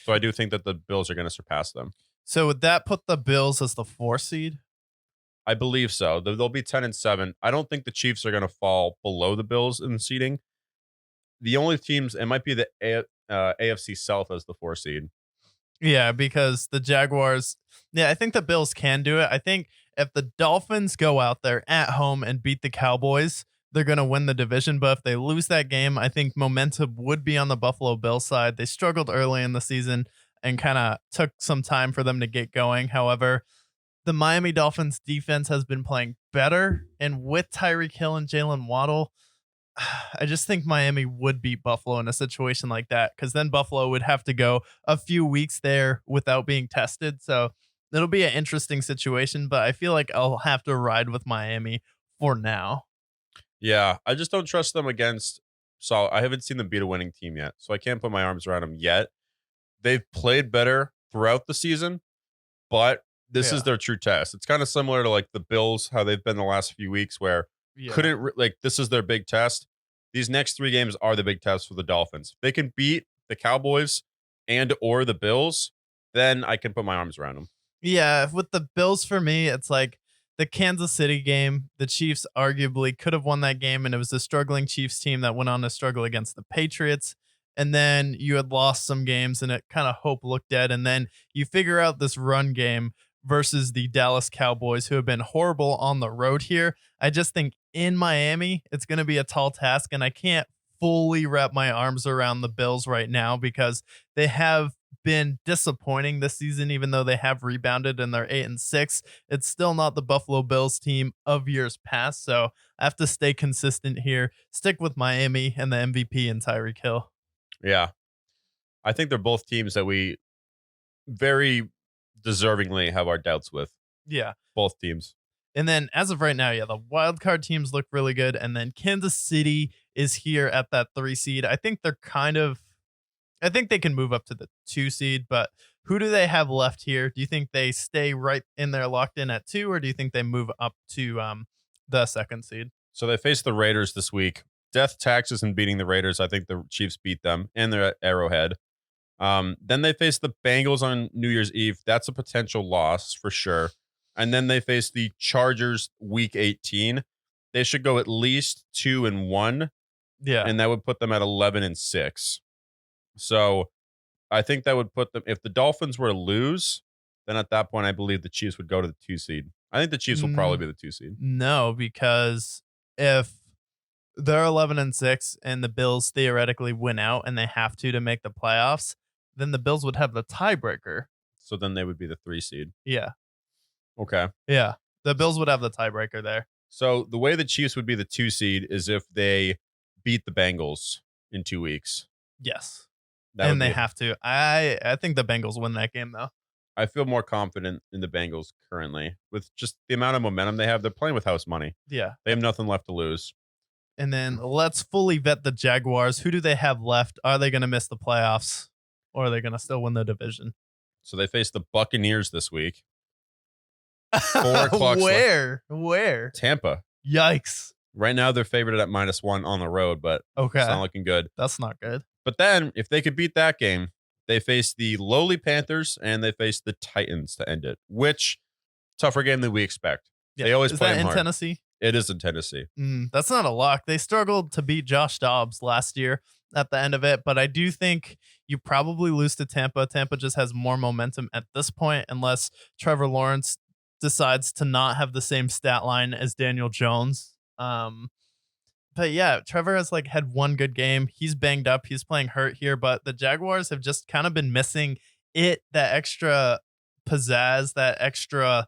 So I do think that the Bills are going to surpass them. So would that put the Bills as the 4 seed? I believe so. They'll be 10-7. I don't think the Chiefs are going to fall below the Bills in seeding. The only teams, it might be the AFC South as the 4 seed. Yeah, because the Jaguars, I think the Bills can do it. I think if the Dolphins go out there at home and beat the Cowboys, they're going to win the division. But if they lose that game, I think momentum would be on the Buffalo Bills side. They struggled early in the season and kind of took some time for them to get going. However, the Miami Dolphins defense has been playing better. And with Tyreek Hill and Jalen Waddle, I just think Miami would beat Buffalo in a situation like that, because then Buffalo would have to go a few weeks there without being tested. So it'll be an interesting situation, but I feel like I'll have to ride with Miami for now. Yeah, I just don't trust them against. So I haven't seen them beat a winning team yet, so I can't put my arms around them yet. They've played better throughout the season, but this is their true test. It's kind of similar to like the Bills, how they've been the last few weeks, where this is their big test. These next 3 games are the big test for the Dolphins. If they can beat the Cowboys and or the Bills, then I can put my arms around them. Yeah, with the Bills, for me, it's like the Kansas City game. The Chiefs arguably could have won that game, and it was a struggling Chiefs team that went on to struggle against the Patriots. And then you had lost some games, and it kind of hope looked dead. And then you figure out this run game versus the Dallas Cowboys, who have been horrible on the road here. I just think in Miami, it's going to be a tall task, and I can't fully wrap my arms around the Bills right now because they have been disappointing this season. Even though they have rebounded and they're 8-6, it's still not the Buffalo Bills team of years past. So I have to stay consistent here, stick with Miami and the MVP and Tyreek Hill. Yeah, I think they're both teams that we very deservingly have our doubts with. Yeah, both teams. And then as of right now, the wild card teams look really good. And then Kansas City is here at that 3 seed. I think they can move up to the 2 seed, but who do they have left here? Do you think they stay right in there locked in at 2, or do you think they move up to the 2nd seed? So they face the Raiders this week. Death taxes in beating the Raiders. I think the Chiefs beat them, and they're at Arrowhead. Then they face the Bengals on New Year's Eve. That's a potential loss for sure. And then they face the Chargers week 18. They should go at least 2-1. Yeah. And that would put them at 11-6. So I think that would put them, if the Dolphins were to lose, then at that point, I believe the Chiefs would go to the 2 seed. I think the Chiefs will probably be the 2 seed. No, because if they're 11-6 and the Bills theoretically win out and they have to make the playoffs, then the Bills would have the tiebreaker. So then they would be the 3 seed. Yeah. Okay. Yeah. The Bills would have the tiebreaker there. So the way the Chiefs would be the 2 seed is if they beat the Bengals in 2 weeks. Yes. And they have to. I think the Bengals win that game, though. I feel more confident in the Bengals currently with just the amount of momentum they have. They're playing with house money. Yeah. They have nothing left to lose. And then let's fully vet the Jaguars. Who do they have left? Are they going to miss the playoffs, or are they going to still win the division? So they face the Buccaneers this week. 4 o'clock. Where? Tampa. Yikes. Right now, they're favored at -1 on the road, but okay, it's not looking good. That's not good. But then, if they could beat that game, they face the lowly Panthers and they face the Titans to end it, which tougher game than we expect. Yeah. They always Is play that them in hard. Tennessee? It is in Tennessee. That's not a lock. They struggled to beat Josh Dobbs last year at the end of it, but I do think you probably lose to Tampa. Tampa just has more momentum at this point, unless Trevor Lawrence decides to not have the same stat line as Daniel Jones. But yeah, Trevor has like had one good game. He's banged up. He's playing hurt here, but the Jaguars have just kind of been missing that extra pizzazz, that extra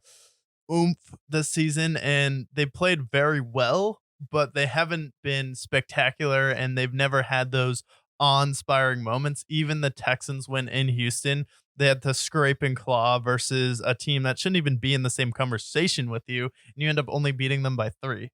oomph this season, and they played very well, but they haven't been spectacular, and they've never had those awe-inspiring moments. Even the Texans win in Houston, they had to scrape and claw versus a team that shouldn't even be in the same conversation with you, and you end up only beating them by 3.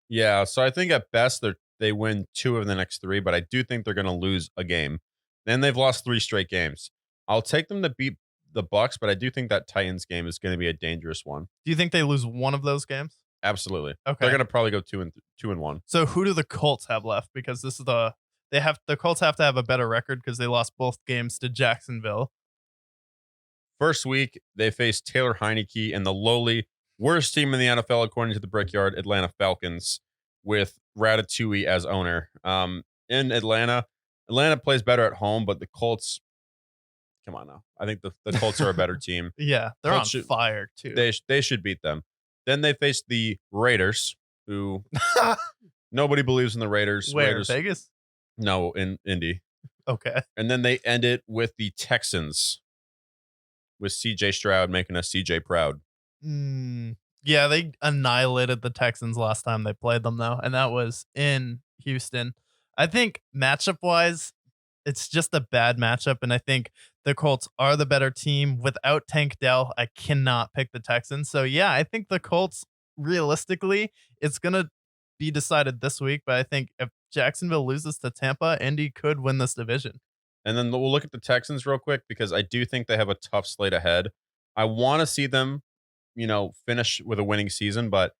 Yeah, so I think at best they win 2 of the next 3, but I do think they're going to lose a game. Then they've lost 3 straight games. I'll take them to beat the Bucks, but I do think that Titans game is going to be a dangerous one. Do you think they lose one of those games? Absolutely. Okay. They're going to probably go 2-1. So who do the Colts have left? Because this is the Colts have to have a better record because they lost both games to Jacksonville. First week, they faced Taylor Heineke and the lowly worst team in the NFL, according to the Brickyard, Atlanta Falcons, with Ratatouille as owner. In Atlanta plays better at home, but the Colts, come on now. I think the Colts are a better team. Yeah, they're Colts on fire, too. They should beat them. Then they faced the Raiders, who nobody believes in the Raiders. Where, Raiders, Vegas? No, in Indy. Okay. And then they end it with the Texans, with CJ Stroud making us CJ proud. Yeah, they annihilated the Texans last time they played them, though, and that was in Houston. I think matchup-wise, it's just a bad matchup, and I think the Colts are the better team. Without Tank Dell, I cannot pick the Texans. So, yeah, I think the Colts, realistically, it's going to be decided this week, but I think if Jacksonville loses to Tampa, Indy could win this division. And then we'll look at the Texans real quick, because I do think they have a tough slate ahead. I want to see them, finish with a winning season, but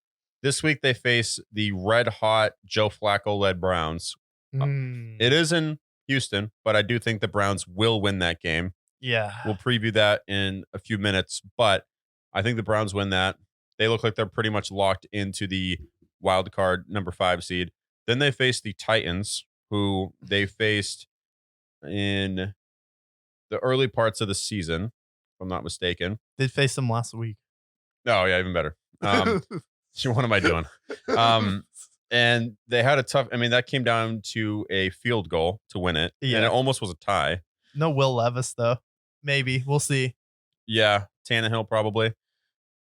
this week they face the red-hot Joe Flacco-led Browns. It is in Houston, but I do think the Browns will win that game. Yeah. We'll preview that in a few minutes, but I think the Browns win that. They look like they're pretty much locked into the wild card number 5 seed. Then they face the Titans, who they faced in the early parts of the season, if I'm not mistaken. They faced them last week. Oh, yeah, even better. What am I doing? And they had a tough, that came down to a field goal to win it. Yeah. And it almost was a tie. No Will Levis, though. Maybe. We'll see. Yeah, Tannehill probably.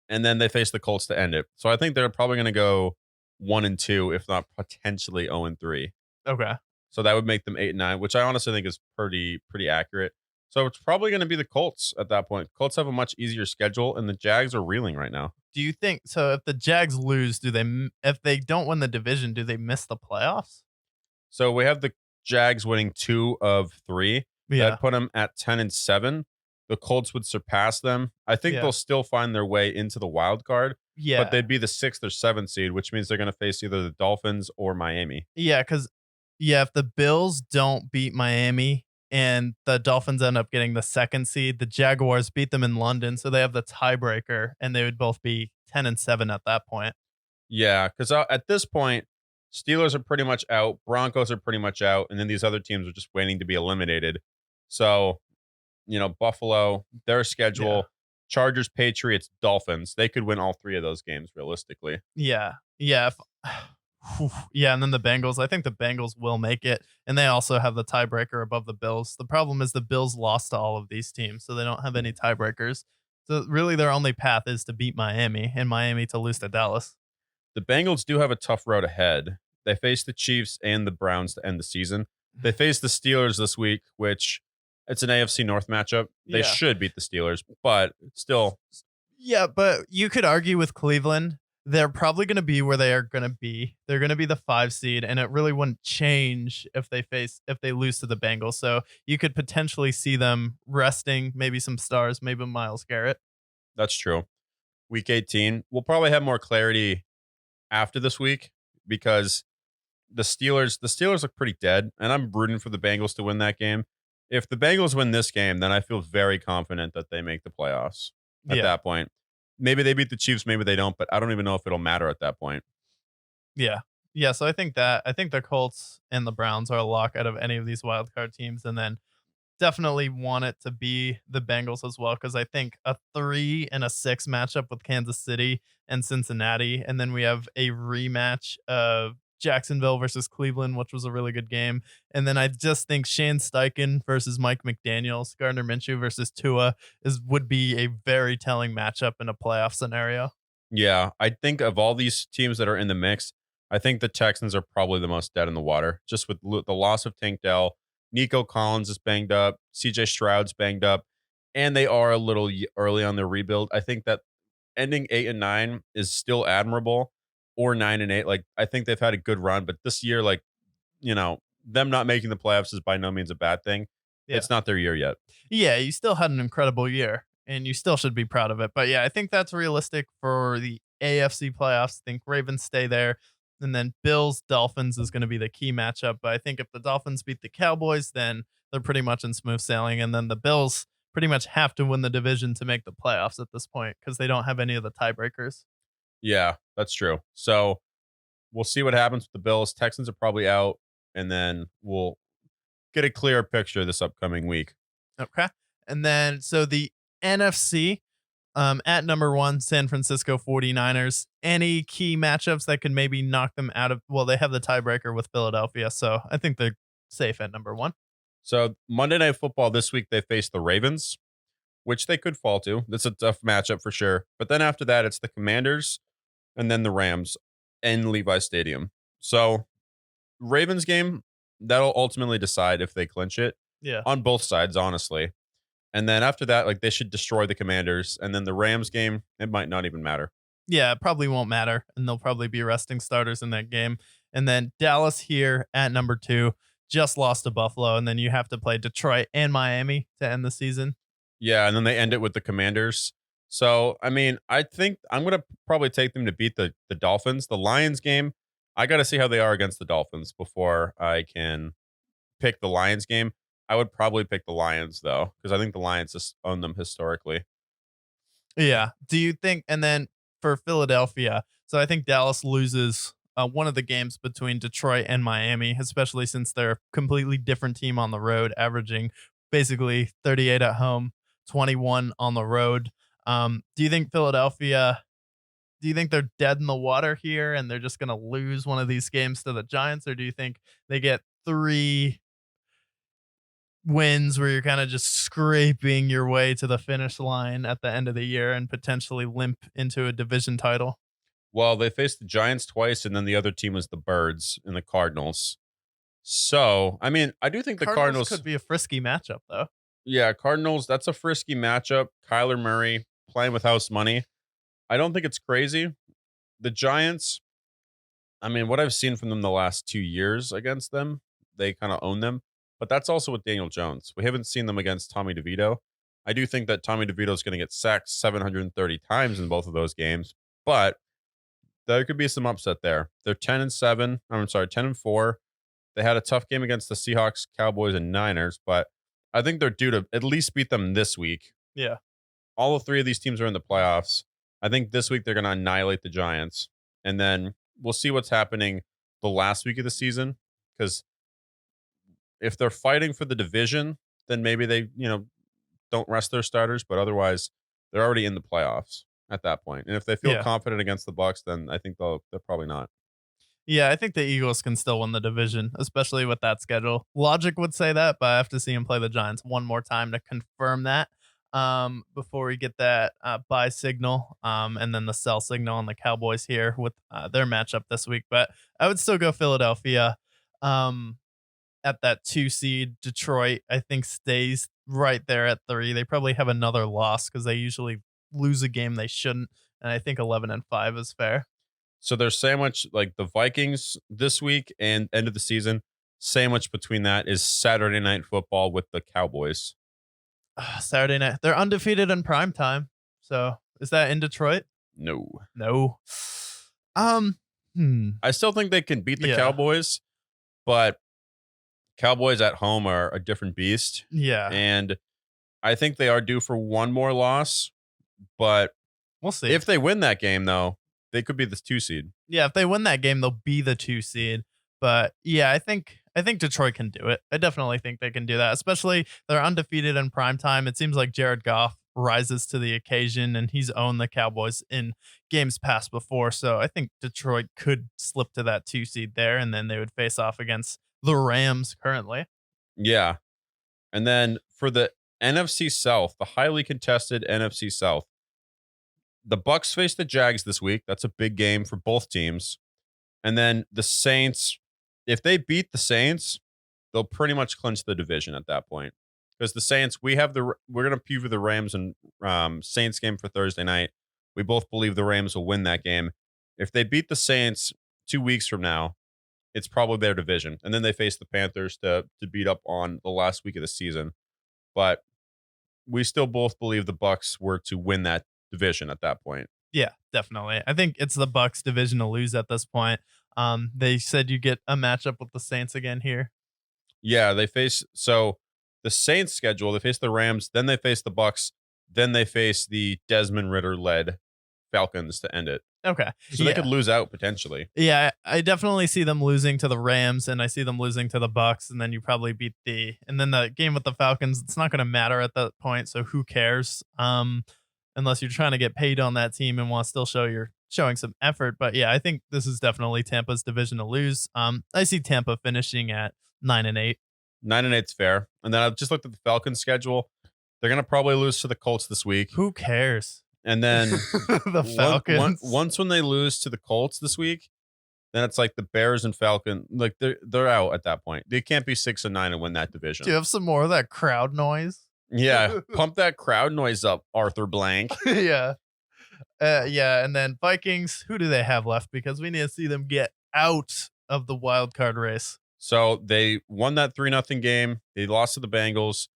And then they face the Colts to end it. So I think they're probably going to go 1-2, if not potentially 0-3. Okay. So that would make them 8-9, which I honestly think is pretty accurate. So it's probably going to be the Colts at that point. Colts have a much easier schedule, and the Jags are reeling right now. Do you think so? If the Jags lose, if they don't win the division, do they miss the playoffs? So we have the Jags winning 2 of 3. Yeah. That'd put them at 10-7. The Colts would surpass them. I think they'll still find their way into the wild card. Yeah. But they'd be the 6th or 7th seed, which means they're going to face either the Dolphins or Miami. Yeah, because if the Bills don't beat Miami and the Dolphins end up getting the 2nd seed, the Jaguars beat them in London, so they have the tiebreaker, and they would both be 10-7 at that point. Yeah, because at this point, Steelers are pretty much out, Broncos are pretty much out, and then these other teams are just waiting to be eliminated. So, Buffalo, their schedule, Chargers, Patriots, Dolphins, they could win all 3 of those games realistically. Yeah. Yeah. And then the Bengals. I think the Bengals will make it, and they also have the tiebreaker above the Bills. The problem is the Bills lost to all of these teams, so they don't have any tiebreakers. So really their only path is to beat Miami, and Miami to lose to Dallas. The Bengals do have a tough road ahead. They face the Chiefs and the Browns to end the season. They face the Steelers this week, which it's an AFC North matchup. They should beat the Steelers, but still. Yeah, but you could argue with Cleveland. They're probably going to be where they are going to be. They're going to be the 5 seed, and it really wouldn't change if they lose to the Bengals. So you could potentially see them resting maybe some stars, maybe Myles Garrett. That's true. Week 18, we'll probably have more clarity after this week, because the Steelers look pretty dead, and I'm rooting for the Bengals to win that game. If the Bengals win this game, then I feel very confident that they make the playoffs at that point. Maybe they beat the Chiefs, maybe they don't, but I don't even know if it'll matter at that point. Yeah. Yeah. So I think the Colts and the Browns are a lock out of any of these wild card teams. And then definitely want it to be the Bengals as well, because I think a 3 and a 6 matchup with Kansas City and Cincinnati, and then we have a rematch of Jacksonville versus Cleveland, which was a really good game. And then I just think Shane Steichen versus Mike McDaniels, Gardner Minshew versus Tua would be a very telling matchup in a playoff scenario. Yeah, I think of all these teams that are in the mix, I think the Texans are probably the most dead in the water, just with the loss of Tank Dell. Nico Collins is banged up. CJ Stroud's banged up. And they are a little early on their rebuild. I think that ending 8-9 is still admirable, or 9-8. Like, I think they've had a good run, but this year, like, them not making the playoffs is by no means a bad thing. Yeah. It's not their year yet. Yeah, you still had an incredible year and you still should be proud of it. But yeah, I think that's realistic for the AFC playoffs. I think Ravens stay there. And then Bills Dolphins is going to be the key matchup. But I think if the Dolphins beat the Cowboys, then they're pretty much in smooth sailing. And then the Bills pretty much have to win the division to make the playoffs at this point because they don't have any of the tiebreakers. Yeah, that's true. So we'll see what happens with the Bills. Texans are probably out, and then we'll get a clearer picture this upcoming week. Okay. And then so the NFC at number 1, San Francisco 49ers. Any key matchups that could maybe knock them out of, well, they have the tiebreaker with Philadelphia, so I think they're safe at number 1. So Monday Night Football this week, they face the Ravens, which they could fall to. That's a tough matchup for sure. But then after that, it's the Commanders and then the Rams in Levi Stadium. So Ravens game, that'll ultimately decide if they clinch it. Yeah. On both sides, honestly. And then after that, like, they should destroy the Commanders. And then the Rams game, it might not even matter. Yeah, it probably won't matter, and they'll probably be resting starters in that game. And then Dallas here at number 2 just lost to Buffalo, and then you have to play Detroit and Miami to end the season. Yeah, and then they end it with the Commanders. So, I mean, I think I'm going to probably take them to beat the Dolphins. The Lions game, I got to see how they are against the Dolphins before I can pick the Lions game. I would probably pick the Lions, though, because I think the Lions just own them historically. Yeah. Do you think, and then for Philadelphia, so I think Dallas loses one of the games between Detroit and Miami, especially since they're a completely different team on the road, averaging basically 38 at home, 21 on the road. Do you think Philadelphia, do you think they're dead in the water here and they're just going to lose one of these games to the Giants? Or do you think they get 3 wins where you're kind of just scraping your way to the finish line at the end of the year and potentially limp into a division title? Well, they faced the Giants twice, and then the other team was the Birds and the Cardinals. So, I mean, I do think the Cardinals could be a frisky matchup, though. Yeah, Cardinals, that's a frisky matchup. Kyler Murray playing with house money. I don't think it's crazy. The Giants, I mean, what I've seen from them the last 2 years against them, they kind of own them. But that's also with Daniel Jones. We haven't seen them against Tommy DeVito. I do think that Tommy DeVito is going to get sacked 730 times in both of those games, but there could be some upset there. They're 10-7. I'm sorry, 10-4. They had a tough game against the Seahawks, Cowboys, and Niners, but I think they're due to at least beat them this week. Yeah. All 3 of these teams are in the playoffs. I think this week they're going to annihilate the Giants. And then we'll see what's happening the last week of the season, because if they're fighting for the division, then maybe they, don't rest their starters, but otherwise they're already in the playoffs at that point. And if they feel confident against the Bucs, then I think they're probably not. Yeah, I think the Eagles can still win the division, especially with that schedule. Logic would say that, but I have to see them play the Giants one more time to confirm that before we get that buy signal and then the sell signal on the Cowboys here with their matchup this week. But I would still go Philadelphia. At that 2 seed. Detroit, I think, stays right there at 3. They probably have another loss because they usually lose a game they shouldn't. And I think 11-5 is fair. So there's sandwich, like the Vikings this week and end of the season. Sandwich between that is Saturday Night Football with the Cowboys. Saturday night. They're undefeated in prime time. So is that in Detroit? No. I still think they can beat the Cowboys, but Cowboys at home are a different beast. Yeah. And I think they are due for one more loss, but we'll see. If they win that game, though, they could be the 2 seed. Yeah, if they win that game, they'll be the 2 seed. But yeah, I think Detroit can do it. I definitely think they can do that. Especially they're undefeated in primetime. It seems like Jared Goff rises to the occasion, and he's owned the Cowboys in games past before. So I think Detroit could slip to that 2 seed there, and then they would face off against the Rams currently. Yeah. And then for the NFC South, the highly contested NFC South, the Bucks face the Jags this week. That's a big game for both teams. And then the Saints, if they beat the Saints, they'll pretty much clinch the division at that point. Because the Saints, we're going to preview the Rams and Saints game for Thursday night. We both believe the Rams will win that game. If they beat the Saints 2 weeks from now, it's probably their division. And then they face the Panthers to beat up on the last week of the season. But we still both believe the Bucks were to win that division at that point. Yeah, definitely. I think it's the Bucks division to lose at this point. They said you get a matchup with the Saints again here. Yeah, so the Saints schedule, they face the Rams, then they face the Bucks, then they face the Desmond Ritter led Falcons to end it. Okay. So they could lose out potentially. Yeah, I definitely see them losing to the Rams, and I see them losing to the Bucks, and then you probably and then the game with the Falcons, it's not going to matter at that point, so who cares? Unless you're trying to get paid on that team and want to still show you're showing some effort. But yeah, I think this is definitely Tampa's division to lose. I see Tampa finishing at 9-8. 9-8's fair. And then I've just looked at the Falcons schedule. They're going to probably lose to the Colts this week. Who cares? And then the Falcons. Once when they lose to the Colts this week, then it's like the Bears and Falcons, like they're out at that point. They can't be 6-9 and win that division. Do you have some more of that crowd noise? Yeah, pump that crowd noise up, Arthur Blank. Yeah. Yeah, and then Vikings, who do they have left? Because we need to see them get out of the wild card race. So they won that 3-0 game. They lost to the Bengals.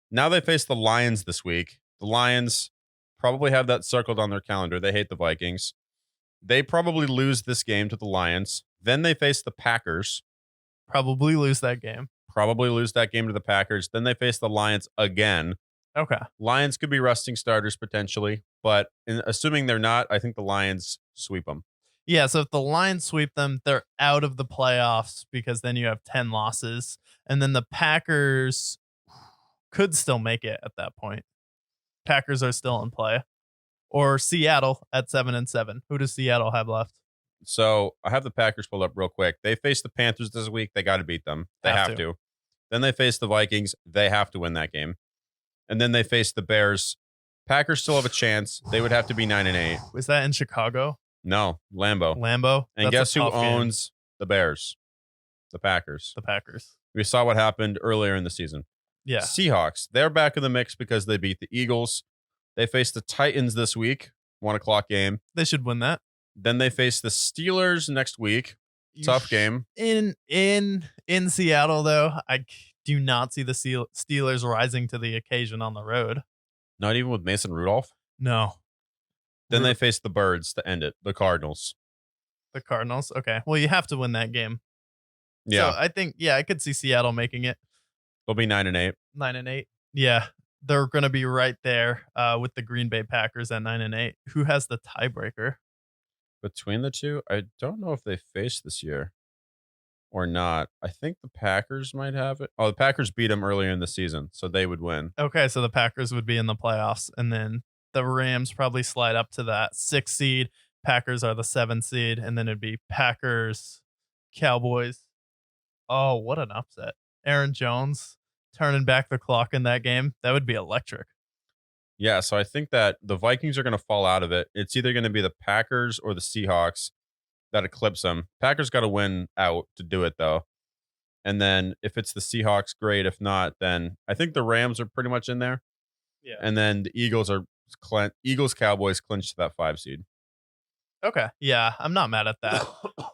Now they face the Lions this week. The Lions probably have that circled on their calendar. They hate the Vikings. They probably lose this game to the Lions. Then they face the Packers. Probably lose that game. Probably lose that game to the Packers. Then they face the Lions again. Okay. Lions could be resting starters potentially, but assuming they're not, I think the Lions sweep them. Yeah, so if the Lions sweep them, they're out of the playoffs because then you have 10 losses. And then the Packers could still make it at that point. Packers are still in play. Or Seattle at 7-7. Who does Seattle have left? So I have the Packers pulled up real quick. They face the Panthers this week. They got to beat them. They have to. Then they face the Vikings. They have to win that game. And then they face the Bears. Packers still have a chance. They would have to be 9-8. Was that in Chicago? No, Lambeau. That's And guess who a tough game. owns the Bears? The Packers. The Packers. We saw what happened earlier in the season. Yeah. Seahawks. They're back in the mix because they beat the Eagles. They face the Titans this week. 1:00 game. They should win that. Then they face the Steelers next week. Tough game. In Seattle, though, I do not see the Steelers rising to the occasion on the road. Not even with Mason Rudolph. No. Then they face the Birds to end it. The Cardinals. The Cardinals. Okay. Well, you have to win that game. Yeah. So I think, I could see Seattle making it. They'll be 9-8. 9-8. Yeah. They're going to be right there with the Green Bay Packers at 9-8. Who has the tiebreaker? Between the two, I don't know if they face this year or not. I think the Packers might have it. Oh, the Packers beat them earlier in the season, so they would win. Okay, so the Packers would be in the playoffs, and then the Rams probably slide up to that 6th seed. Packers are the 7th seed, and then it'd be Packers, Cowboys. Oh, what an upset. Aaron Jones turning back the clock in that game. That would be electric. Yeah, so I think that the Vikings are going to fall out of it. It's either going to be the Packers or the Seahawks that eclipse them. Packers got to win out to do it, though. And then if it's the Seahawks, great. If not, then I think the Rams are pretty much in there. Yeah. And then the Eagles, Cowboys clinched that 5 seed. Okay. Yeah, I'm not mad at that.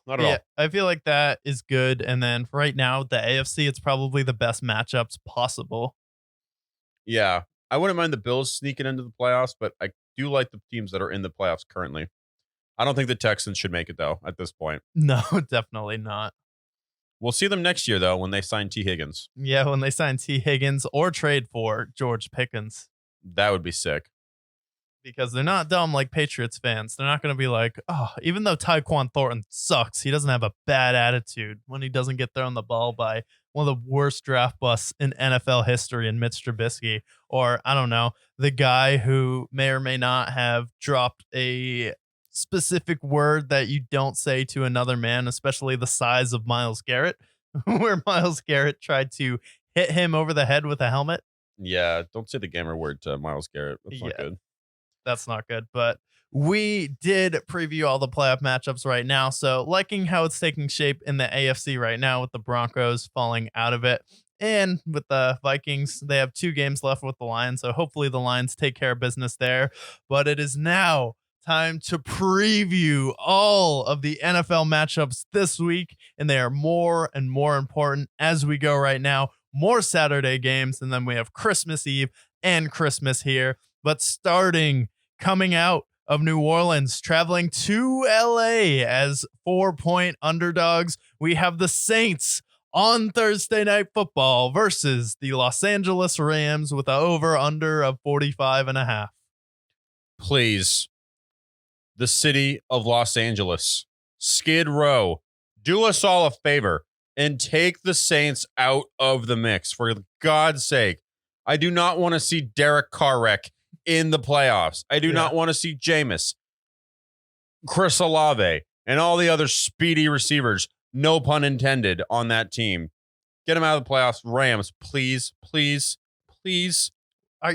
Not at all. I feel like that is good. And then right now, the AFC, it's probably the best matchups possible. Yeah. I wouldn't mind the Bills sneaking into the playoffs, but I do like the teams that are in the playoffs currently. I don't think the Texans should make it, though, at this point. No, definitely not. We'll see them next year, though, when they sign T. Higgins. Yeah, when they sign T. Higgins or trade for George Pickens. That would be sick. because they're not dumb like Patriots fans. They're not going to be like, oh, even though Tyquan Thornton sucks, he doesn't have a bad attitude when he doesn't get thrown the ball by one of the worst draft busts in NFL history in Mitch Trubisky. Or, I don't know, the guy who may or may not have dropped a specific word that you don't say to another man, especially the size of Myles Garrett, where Myles Garrett tried to hit him over the head with a helmet. Yeah, don't say the gamer word to Myles Garrett. That's not good. That's not good, but we did preview all the playoff matchups right now. So liking how it's taking shape in the AFC right now with the Broncos falling out of it. And with the Vikings, they have 2 games left with the Lions. So hopefully the Lions take care of business there. But it is now time to preview all of the NFL matchups this week. And they are more and more important as we go right now. More Saturday games. And then we have Christmas Eve and Christmas here. But coming out of New Orleans, traveling to LA as 4-point underdogs, we have the Saints on Thursday Night Football versus the Los Angeles Rams with an over-under of 45.5. Please, the city of Los Angeles, Skid Row, do us all a favor and take the Saints out of the mix. For God's sake, I do not want to see Derek Carr wreck in the playoffs. I do not want to see Jameis, Chris Olave, and all the other speedy receivers, no pun intended, on that team. Get them out of the playoffs. Rams, please, please, please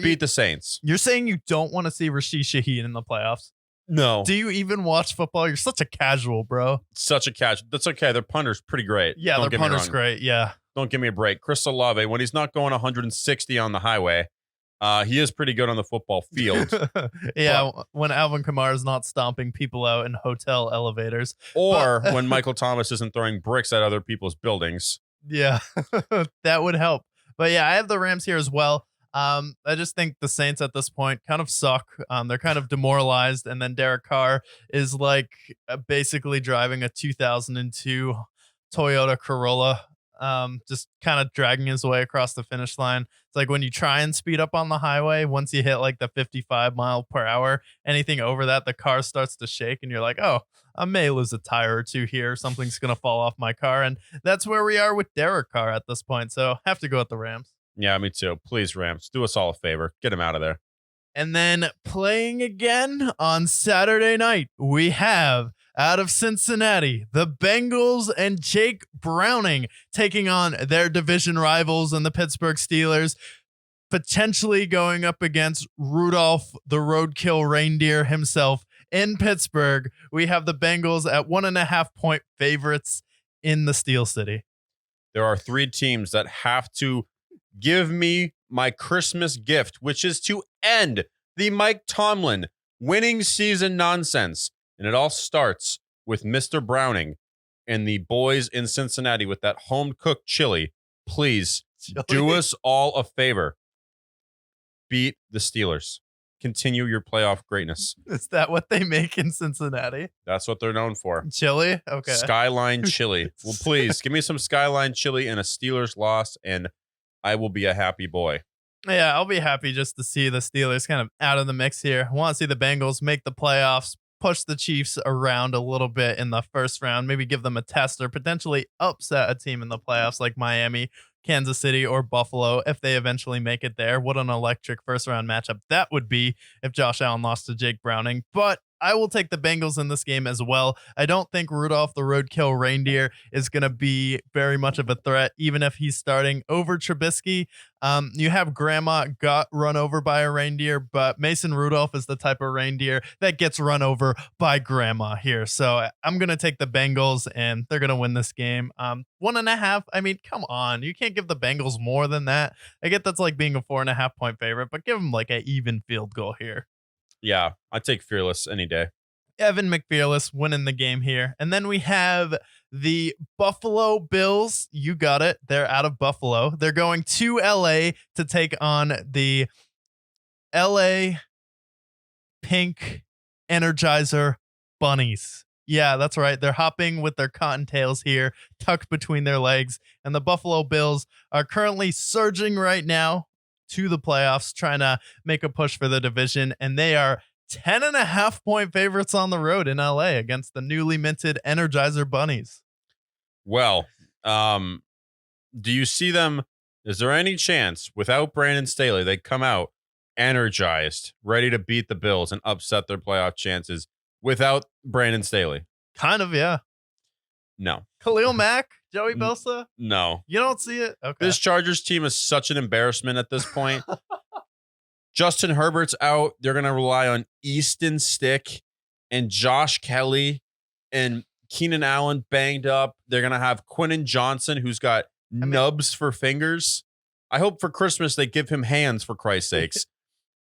beat the Saints. You're saying you don't want to see Rashid Shaheed in the playoffs? No. Do you even watch football? You're such a casual, bro. Such a casual. That's okay. Their punter's pretty great. Yeah, their punter's great. Yeah. Don't give me a break. Chris Olave, when he's not going 160 on the highway, he is pretty good on the football field. Yeah, when Alvin Kamara is not stomping people out in hotel elevators. Or when Michael Thomas isn't throwing bricks at other people's buildings. Yeah, that would help. But yeah, I have the Rams here as well. I just think the Saints at this point kind of suck. They're kind of demoralized. And then Derek Carr is like basically driving a 2002 Toyota Corolla. Just kind of dragging his way across the finish line. It's like when you try and speed up on the highway, once you hit like the 55 mile per hour, anything over that, the car starts to shake and you're like, oh, I may lose a tire or two here. Something's going to fall off my car. And that's where we are with Derek Carr at this point. So have to go with the Rams. Yeah, me too. Please, Rams, do us all a favor. Get him out of there. And then playing again on Saturday night, we have out of Cincinnati, the Bengals and Jake Browning taking on their division rivals and the Pittsburgh Steelers, potentially going up against Rudolph the Roadkill Reindeer himself in Pittsburgh. We have the Bengals at 1.5-point favorites in the Steel City. There are 3 teams that have to give me my Christmas gift, which is to end the Mike Tomlin winning season nonsense. And it all starts with Mr. Browning and the boys in Cincinnati with that home-cooked chili. Please do us all a favor. Beat the Steelers. Continue your playoff greatness. Is that what they make in Cincinnati? That's what they're known for. Chili? Okay. Skyline chili. Well, please give me some Skyline chili and a Steelers loss, and I will be a happy boy. Yeah, I'll be happy just to see the Steelers kind of out of the mix here. I want to see the Bengals make the playoffs, push the Chiefs around a little bit in the first round, maybe give them a test or potentially upset a team in the playoffs like Miami, Kansas City, or Buffalo if they eventually make it there. What an electric first round matchup that would be if Josh Allen lost to Jake Browning. But I will take the Bengals in this game as well. I don't think Rudolph the Roadkill Reindeer is going to be very much of a threat, even if he's starting over Trubisky. You have Grandma got run over by a reindeer, but Mason Rudolph is the type of reindeer that gets run over by Grandma here. So I'm going to take the Bengals, and they're going to win this game. 1.5. I mean, come on. You can't give the Bengals more than that. I get that's like being a 4.5-point favorite, but give them like an even field goal here. Yeah, I'd take Fearless any day. Evan McFearless winning the game here. And then we have the Buffalo Bills. You got it. They're out of Buffalo. They're going to LA to take on the LA Pink Energizer Bunnies. Yeah, that's right. They're hopping with their cottontails here, tucked between their legs. And the Buffalo Bills are currently surging right now to the playoffs, trying to make a push for the division, and they are 10.5 point favorites on the road in LA against the newly minted Energizer Bunnies. Well, do you see them? Is there any chance without Brandon Staley, they come out energized, ready to beat the Bills and upset their playoff chances without Brandon Staley? Kind of, yeah. No. Khalil Mack, Joey Bosa? No. You don't see it? Okay. This Chargers team is such an embarrassment at this point. Justin Herbert's out. They're going to rely on Easton Stick and Josh Kelly and Keenan Allen banged up. They're going to have Quentin Johnson, who's got nubs for fingers. I hope for Christmas they give him hands, for Christ's sakes.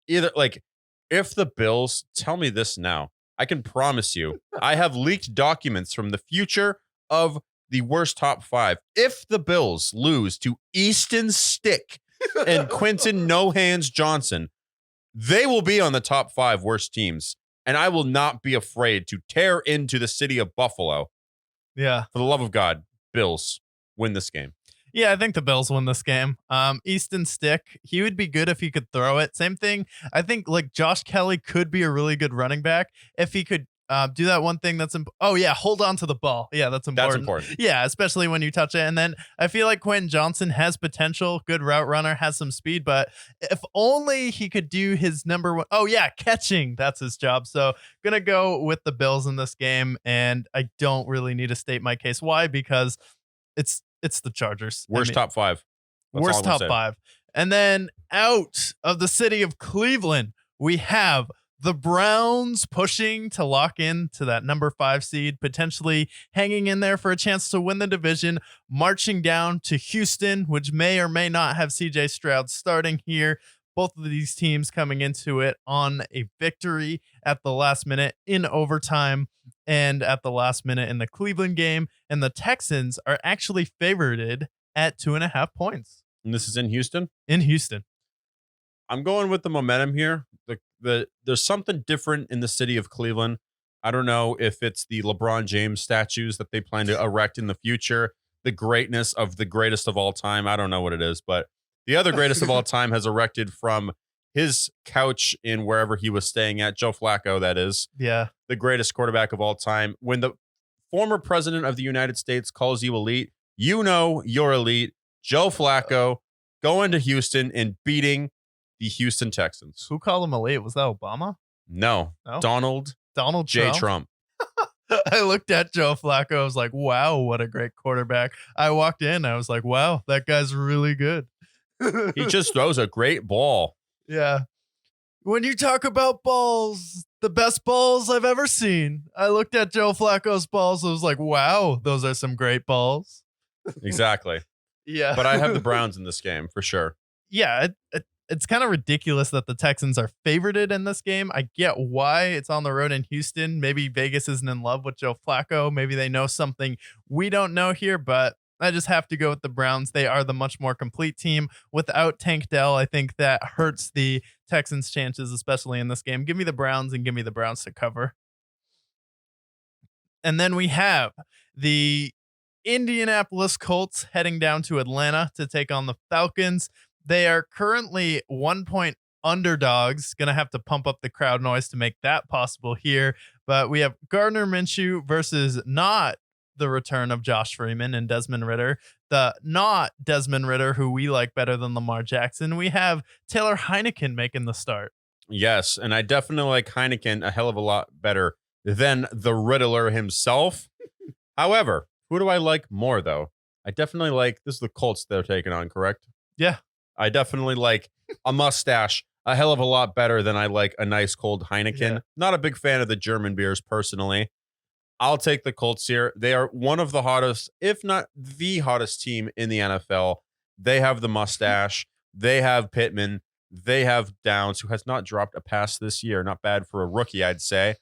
Either, like, if the Bills, tell me this now, I can promise you, I have leaked documents from the future of the worst top 5. If the Bills lose to Easton Stick and Quentin No Hands Johnson, they will be on the top 5 worst teams. And I will not be afraid to tear into the city of Buffalo. Yeah. For the love of God, Bills win this game. Yeah, I think the Bills win this game. Easton Stick, he would be good if he could throw it. Same thing. I think like Josh Kelly could be a really good running back if he could do that one thing that's hold on to the ball. Yeah, that's important. That's important. Yeah, especially when you touch it. And then I feel like Quentin Johnson has potential, good route runner, has some speed, but if only he could do his number one. Oh yeah, catching. That's his job. So gonna go with the Bills in this game, and I don't really need to state my case. Why? Because it's the Chargers. Worst top 5. That's worst top 5. And then out of the city of Cleveland, we have the Browns pushing to lock in to that number 5 seed, potentially hanging in there for a chance to win the division, marching down to Houston, which may or may not have CJ Stroud starting here. Both of these teams coming into it on a victory at the last minute in overtime and at the last minute in the Cleveland game. And the Texans are actually favored at 2.5 points. And this is in Houston? In Houston. I'm going with the momentum here. There's something different in the city of Cleveland. I don't know if it's the LeBron James statues that they plan to erect in the future, the greatness of the greatest of all time. I don't know what it is, but the other greatest of all time has erected from his couch in wherever he was staying at, Joe Flacco, that is. Yeah. The greatest quarterback of all time. When the former president of the United States calls you elite, you know you're elite. Joe Flacco going to Houston and beating the Houston Texans. Who called him elite? Was that Obama? No. Donald J. Trump. I looked at Joe Flacco. I was like, wow, what a great quarterback. I walked in. I was like, wow, that guy's really good. He just throws a great ball. Yeah. When you talk about balls, the best balls I've ever seen. I looked at Joe Flacco's balls. I was like, wow, those are some great balls. Exactly. Yeah. But I have the Browns in this game for sure. Yeah. It's kind of ridiculous that the Texans are favored in this game. I get why it's on the road in Houston. Maybe Vegas isn't in love with Joe Flacco. Maybe they know something we don't know here, but I just have to go with the Browns. They are the much more complete team. Without Tank Dell, I think that hurts the Texans' chances, especially in this game. Give me the Browns and give me the Browns to cover. And then we have the Indianapolis Colts heading down to Atlanta to take on the Falcons. They are currently 1-point underdogs. Going to have to pump up the crowd noise to make that possible here. But we have Gardner Minshew versus not the return of Josh Freeman and Desmond Ridder. The not Desmond Ridder, who we like better than Lamar Jackson. We have Taylor Heineken making the start. Yes, and I definitely like Heineken a hell of a lot better than the Riddler himself. However, who do I like more, though? I definitely like, this is the Colts they're taking on, correct? Yeah. I definitely like a mustache a hell of a lot better than I like a nice cold Heineken. Yeah. Not a big fan of the German beers personally. I'll take the Colts here. They are one of the hottest, if not the hottest team in the NFL. They have the mustache. They have Pittman. They have Downs, who has not dropped a pass this year. Not bad for a rookie, I'd say.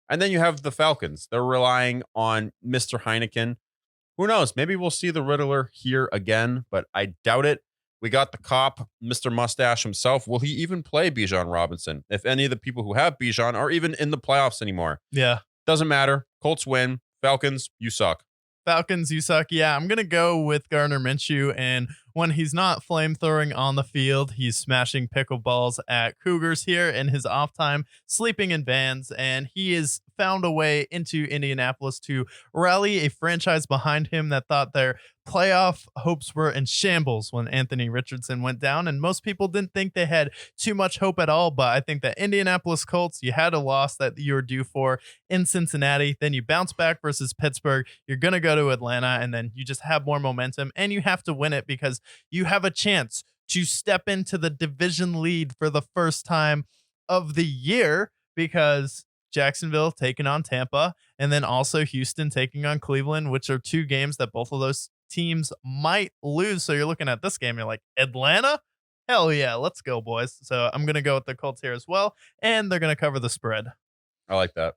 And then you have the Falcons. They're relying on Mr. Heineken. Who knows? Maybe we'll see the Riddler here again, but I doubt it. We got the cop, Mr. Mustache himself. Will he even play Bijan Robinson? If any of the people who have Bijan are even in the playoffs anymore. Yeah. Doesn't matter. Colts win. Falcons, you suck. Falcons, you suck. Yeah, I'm going to go with Gardner Minshew. And when he's not flamethrowing on the field, he's smashing pickleballs at Cougars here in his off time, sleeping in vans, and he has found a way into Indianapolis to rally a franchise behind him that thought their playoff hopes were in shambles when Anthony Richardson went down, and most people didn't think they had too much hope at all. But I think that Indianapolis Colts, you had a loss that you were due for in Cincinnati, then you bounce back versus Pittsburgh, you're going to go to Atlanta, and then you just have more momentum, and you have to win it because you have a chance to step into the division lead for the first time of the year, because Jacksonville taking on Tampa, and then also Houston taking on Cleveland, which are two games that both of those teams might lose. So you're looking at this game, you're like, Atlanta? Hell yeah, let's go, boys. So I'm going to go with the Colts here as well, and they're going to cover the spread. I like that.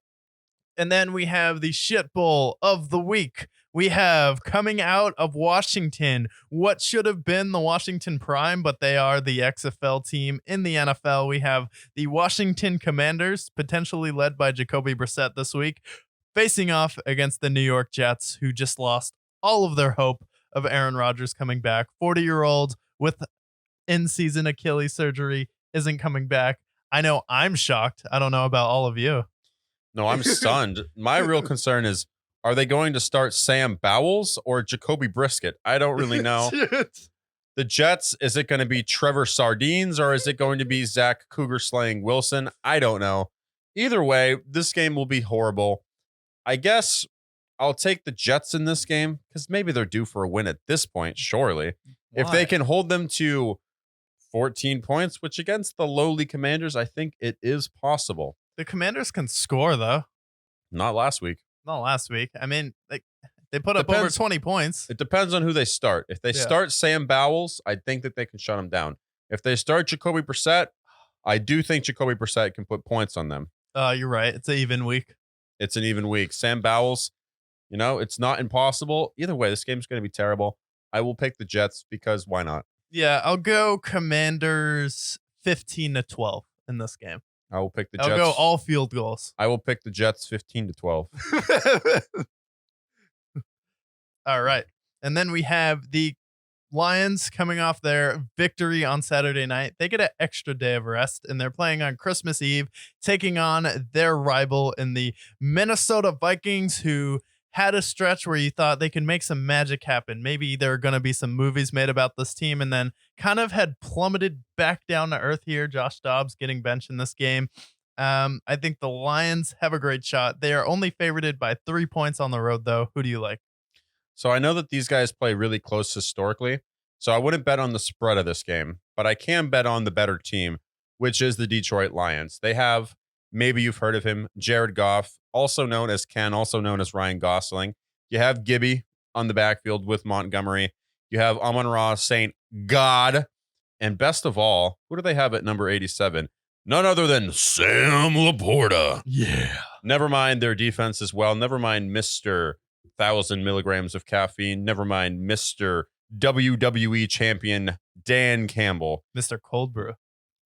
And then we have the shit bowl of the week. We have coming out of Washington, what should have been the Washington Prime, but they are the XFL team in the NFL. We have the Washington Commanders, potentially led by Jacoby Brissett this week, facing off against the New York Jets, who just lost all of their hope of Aaron Rodgers coming back. 40-year-old with in-season Achilles surgery isn't coming back. I know I'm shocked. I don't know about all of you. No, I'm stunned. My real concern is, are they going to start Sam Bowles or Jacoby Brisket? I don't really know. The Jets, is it going to be Trevor Sardines or is it going to be Zach Cougar slaying Wilson? I don't know. Either way, this game will be horrible. I guess I'll take the Jets in this game because maybe they're due for a win at this point, surely. Why? If they can hold them to 14 points, which against the lowly Commanders, I think it is possible. The Commanders can score, though. Not last week. Not last week. I mean, they put up over 20 points. It depends on who they start. If they start Sam Bowles, I think that they can shut him down. If they start Jacoby Brissett, I do think Jacoby Brissett can put points on them. You're right. It's an even week. It's an even week. Sam Bowles, it's not impossible. Either way, this game's going to be terrible. I will pick the Jets because why not? Yeah, I'll go Commanders 15-12 in this game. I will pick the Jets. I'll go all field goals. I will pick the Jets 15-12. All right. And then we have the Lions coming off their victory on Saturday night. They get an extra day of rest, and they're playing on Christmas Eve, taking on their rival in the Minnesota Vikings, who had a stretch where you thought they could make some magic happen. Maybe there are going to be some movies made about this team, and then kind of had plummeted back down to earth here. Josh Dobbs getting benched in this game. I think the Lions have a great shot. They are only favorited by 3 points on the road, though. Who do you like? So I know that these guys play really close historically, so I wouldn't bet on the spread of this game, but I can bet on the better team, which is the Detroit Lions. They have, maybe you've heard of him, Jared Goff, also known as Ken, also known as Ryan Gosling. You have Gibby on the backfield with Montgomery. You have Amon-Ra St. God. And best of all, who do they have at number 87? None other than Sam Laporta. Yeah. Never mind their defense as well. Never mind Mr. 1,000 milligrams of caffeine. Never mind Mr. WWE champion Dan Campbell. Mr. Cold Brew.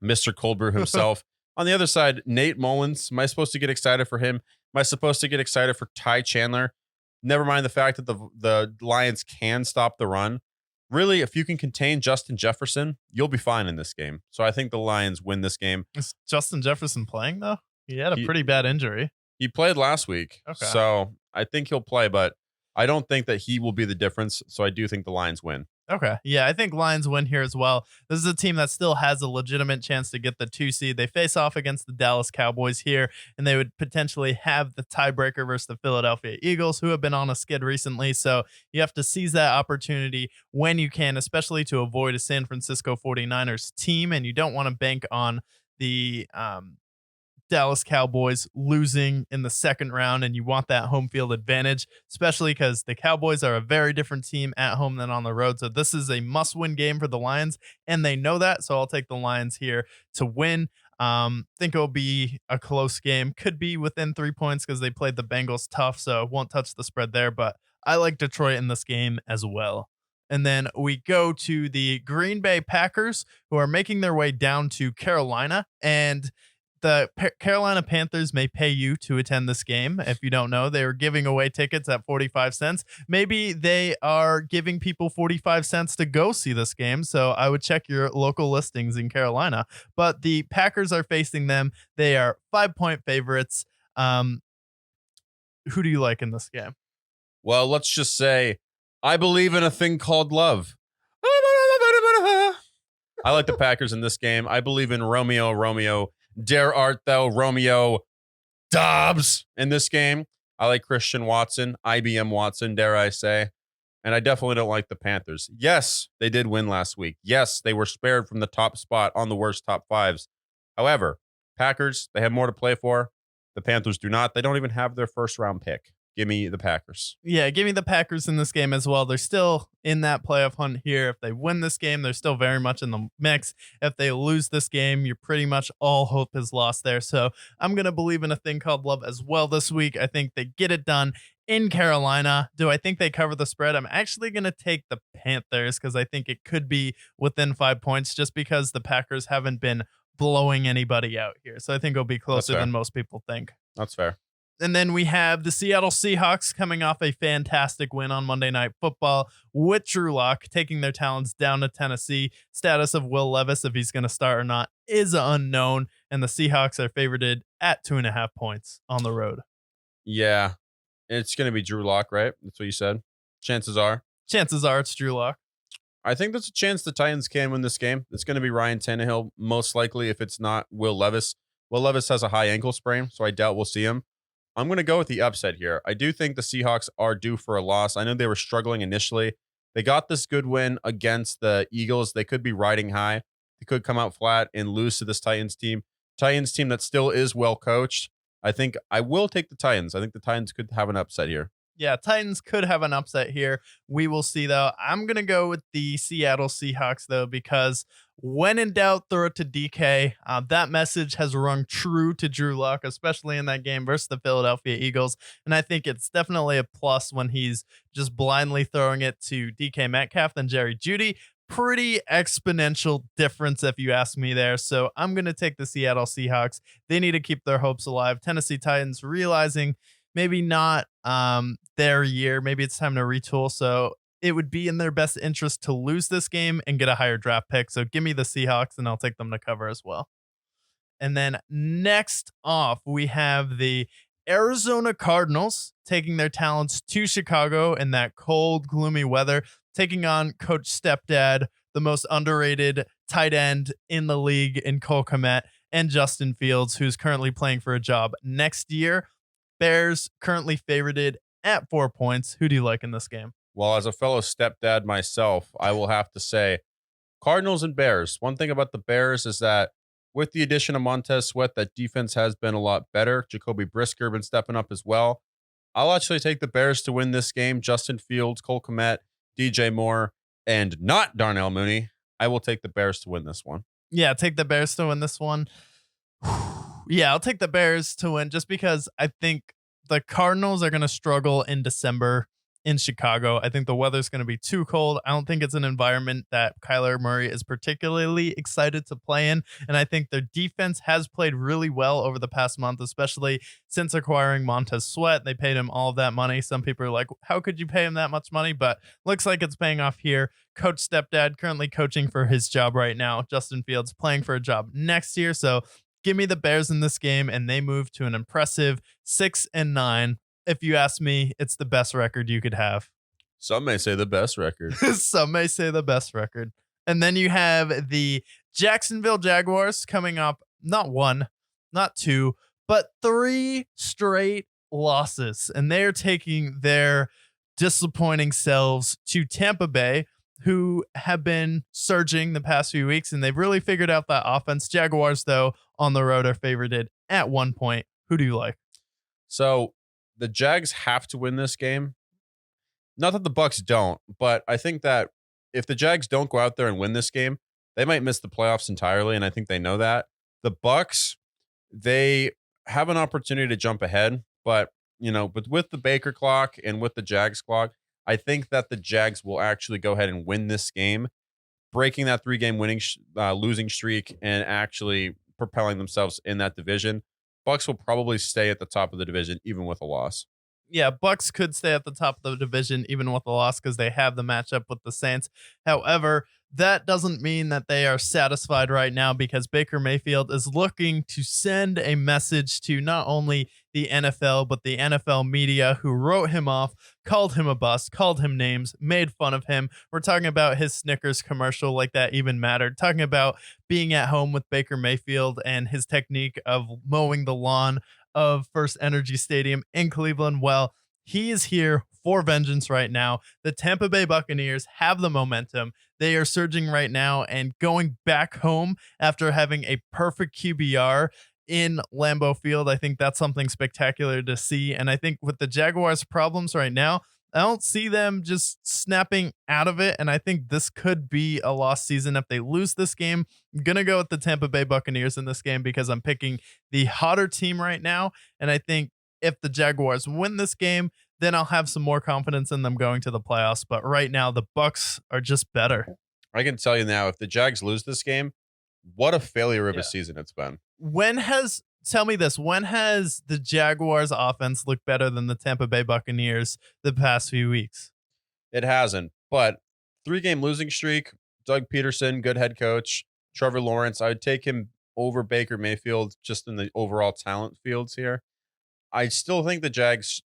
Mr. Cold Brew himself. On the other side, Nate Mullins. Am I supposed to get excited for him? Am I supposed to get excited for Ty Chandler? Never mind the fact that the Lions can stop the run. Really, if you can contain Justin Jefferson, you'll be fine in this game. So I think the Lions win this game. Is Justin Jefferson playing, though? He had a pretty bad injury. He played last week. Okay. So I think he'll play, but I don't think that he will be the difference. So I do think the Lions win. Okay. Yeah, I think Lions win here as well. This is a team that still has a legitimate chance to get the 2 seed. They face off against the Dallas Cowboys here, and they would potentially have the tiebreaker versus the Philadelphia Eagles, who have been on a skid recently. So you have to seize that opportunity when you can, especially to avoid a San Francisco 49ers team, and you don't want to bank on the Dallas Cowboys losing in the second round, and you want that home field advantage, especially because the Cowboys are a very different team at home than on the road. So this is a must-win game for the Lions, and they know that. So I'll take the Lions here to win. Think it'll be a close game. Could be within 3 points because they played the Bengals tough, so won't touch the spread there. But I like Detroit in this game as well. And then we go to the Green Bay Packers, who are making their way down to Carolina, and the Carolina Panthers may pay you to attend this game. If you don't know, they are giving away tickets at 45 cents. Maybe they are giving people 45 cents to go see this game. So I would check your local listings in Carolina. But the Packers are facing them. They are 5-point favorites. Who do you like in this game? Well, let's just say I believe in a thing called love. I like the Packers in this game. I believe in Romeo. Dare art thou, Romeo Dobbs, in this game. I like Christian Watson, IBM Watson, dare I say. And I definitely don't like the Panthers. Yes, they did win last week. Yes, they were spared from the top spot on the worst top fives. However, Packers, they have more to play for. The Panthers do not. They don't even have their first round pick. Give me the Packers. Yeah, give me the Packers in this game as well. They're still in that playoff hunt here. If they win this game, they're still very much in the mix. If they lose this game, you're pretty much all hope is lost there. So I'm going to believe in a thing called love as well this week. I think they get it done in Carolina. Do I think they cover the spread? I'm actually going to take the Panthers because I think it could be within 5 points just because the Packers haven't been blowing anybody out here. So I think it'll be closer than most people think. That's fair. And then we have the Seattle Seahawks coming off a fantastic win on Monday Night Football with Drew Lock taking their talents down to Tennessee. Status of Will Levis, if he's going to start or not, is unknown. And the Seahawks are favorited at 2.5 points on the road. Yeah, it's going to be Drew Lock, right? That's what you said. Chances are it's Drew Lock. I think there's a chance the Titans can win this game. It's going to be Ryan Tannehill, most likely, if it's not Will Levis. Will Levis has a high ankle sprain, so I doubt we'll see him. I'm going to go with the upset here. I do think the Seahawks are due for a loss. I know they were struggling initially. They got this good win against the Eagles. They could be riding high. They could come out flat and lose to this Titans team. Titans team that still is well coached. I think I will take the Titans. I think the Titans could have an upset here. Yeah, Titans could have an upset here. We will see, though. I'm going to go with the Seattle Seahawks, though, because when in doubt, throw it to DK. That message has rung true to Drew Lock, especially in that game versus the Philadelphia Eagles. And I think it's definitely a plus when he's just blindly throwing it to DK Metcalf than Jerry Jeudy. Pretty exponential difference, if you ask me there. So I'm going to take the Seattle Seahawks. They need to keep their hopes alive. Tennessee Titans realizing maybe not their year. Maybe it's time to retool. So it would be in their best interest to lose this game and get a higher draft pick. So give me the Seahawks and I'll take them to cover as well. And then next off, we have the Arizona Cardinals taking their talents to Chicago in that cold, gloomy weather, taking on Coach Stepdad, the most underrated tight end in the league in Cole Kmet, and Justin Fields, who's currently playing for a job next year. Bears currently favorited at 4 points. Who do you like in this game? Well, as a fellow stepdad myself, I will have to say Cardinals and Bears. One thing about the Bears is that with the addition of Montez Sweat, that defense has been a lot better. Jacoby Brisker been stepping up as well. I'll actually take the Bears to win this game. Justin Fields, Cole Kmet, DJ Moore, and not Darnell Mooney. I will take the Bears to win this one. Yeah, take the Bears to win this one. Yeah, I'll take the Bears to win just because I think the Cardinals are going to struggle in December in Chicago. I think the weather's going to be too cold. I don't think it's an environment that Kyler Murray is particularly excited to play in. And I think their defense has played really well over the past month, especially since acquiring Montez Sweat. They paid him all of that money. Some people are like, how could you pay him that much money? But looks like it's paying off here. Coach Stepdad currently coaching for his job right now. Justin Fields playing for a job next year. So give me the Bears in this game, and they move to an impressive 6-9. If you ask me, it's the best record you could have. Some may say the best record. Some may say the best record. And then you have the Jacksonville Jaguars coming up, not 1, not 2, but 3 straight losses. And they're taking their disappointing selves to Tampa Bay, who have been surging the past few weeks, and they've really figured out that offense. Jaguars, though, on the road are favorited at 1 point. Who do you like? So the Jags have to win this game. Not that the Bucs don't, but I think that if the Jags don't go out there and win this game, they might miss the playoffs entirely, and I think they know that. The Bucs, they have an opportunity to jump ahead, but with the Baker clock and with the Jags clock, I think that the Jags will actually go ahead and win this game, breaking that 3-game losing streak and actually propelling themselves in that division. Bucks will probably stay at the top of the division even with a loss. Yeah, Bucks could stay at the top of the division even with a loss because they have the matchup with the Saints. However, that doesn't mean that they are satisfied right now because Baker Mayfield is looking to send a message to not only the NFL, but the NFL media who wrote him off, called him a bust, called him names, made fun of him. We're talking about his Snickers commercial like that even mattered. Talking about being at home with Baker Mayfield and his technique of mowing the lawn of First Energy Stadium in Cleveland. Well, he is here for vengeance right now. The Tampa Bay Buccaneers have the momentum. They are surging right now and going back home after having a perfect QBR in Lambeau Field. I think that's something spectacular to see. And I think with the Jaguars' problems right now, I don't see them just snapping out of it. And I think this could be a lost season if they lose this game. I'm going to go with the Tampa Bay Buccaneers in this game because I'm picking the hotter team right now. And I think if the Jaguars win this game, then I'll have some more confidence in them going to the playoffs. But right now, the Bucks are just better. I can tell you now, if the Jags lose this game, what a failure of a season it's been. Tell me this, when has the Jaguars offense looked better than the Tampa Bay Buccaneers the past few weeks? It hasn't, but 3-game losing streak, Doug Peterson, good head coach, Trevor Lawrence, I would take him over Baker Mayfield just in the overall talent fields here. I still think the Jags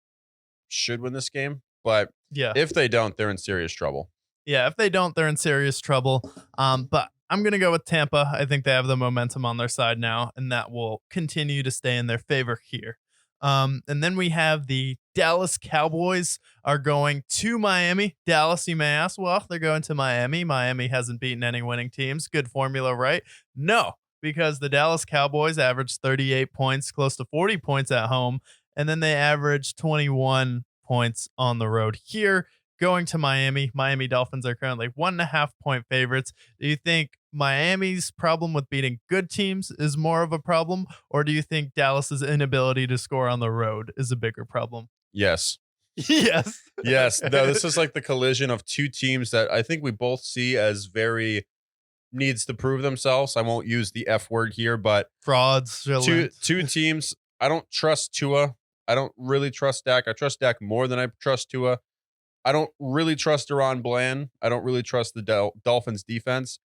should win this game, but if they don't, they're in serious trouble. Yeah, if they don't, they're in serious trouble. But I'm going to go with Tampa. I think they have the momentum on their side now, and that will continue to stay in their favor here. And then we have the Dallas Cowboys are going to Miami. Dallas, you may ask, well, they're going to Miami. Miami hasn't beaten any winning teams. Good formula, right? No, because the Dallas Cowboys averaged 38 points, close to 40 points at home, and then they averaged 21 points on the road here. Going to Miami. Miami Dolphins are currently 1.5 point favorites. Do you think Miami's problem with beating good teams is more of a problem, or do you think Dallas's inability to score on the road is a bigger problem? Yes. Yes. Yes. No, this is like the collision of two teams that I think we both see as very needs to prove themselves. I won't use the F word here, but frauds. Two teams. I don't trust Tua. I don't really trust Dak. I trust Dak more than I trust Tua. I don't really trust Deron Bland. I don't really trust the Dolphins defense.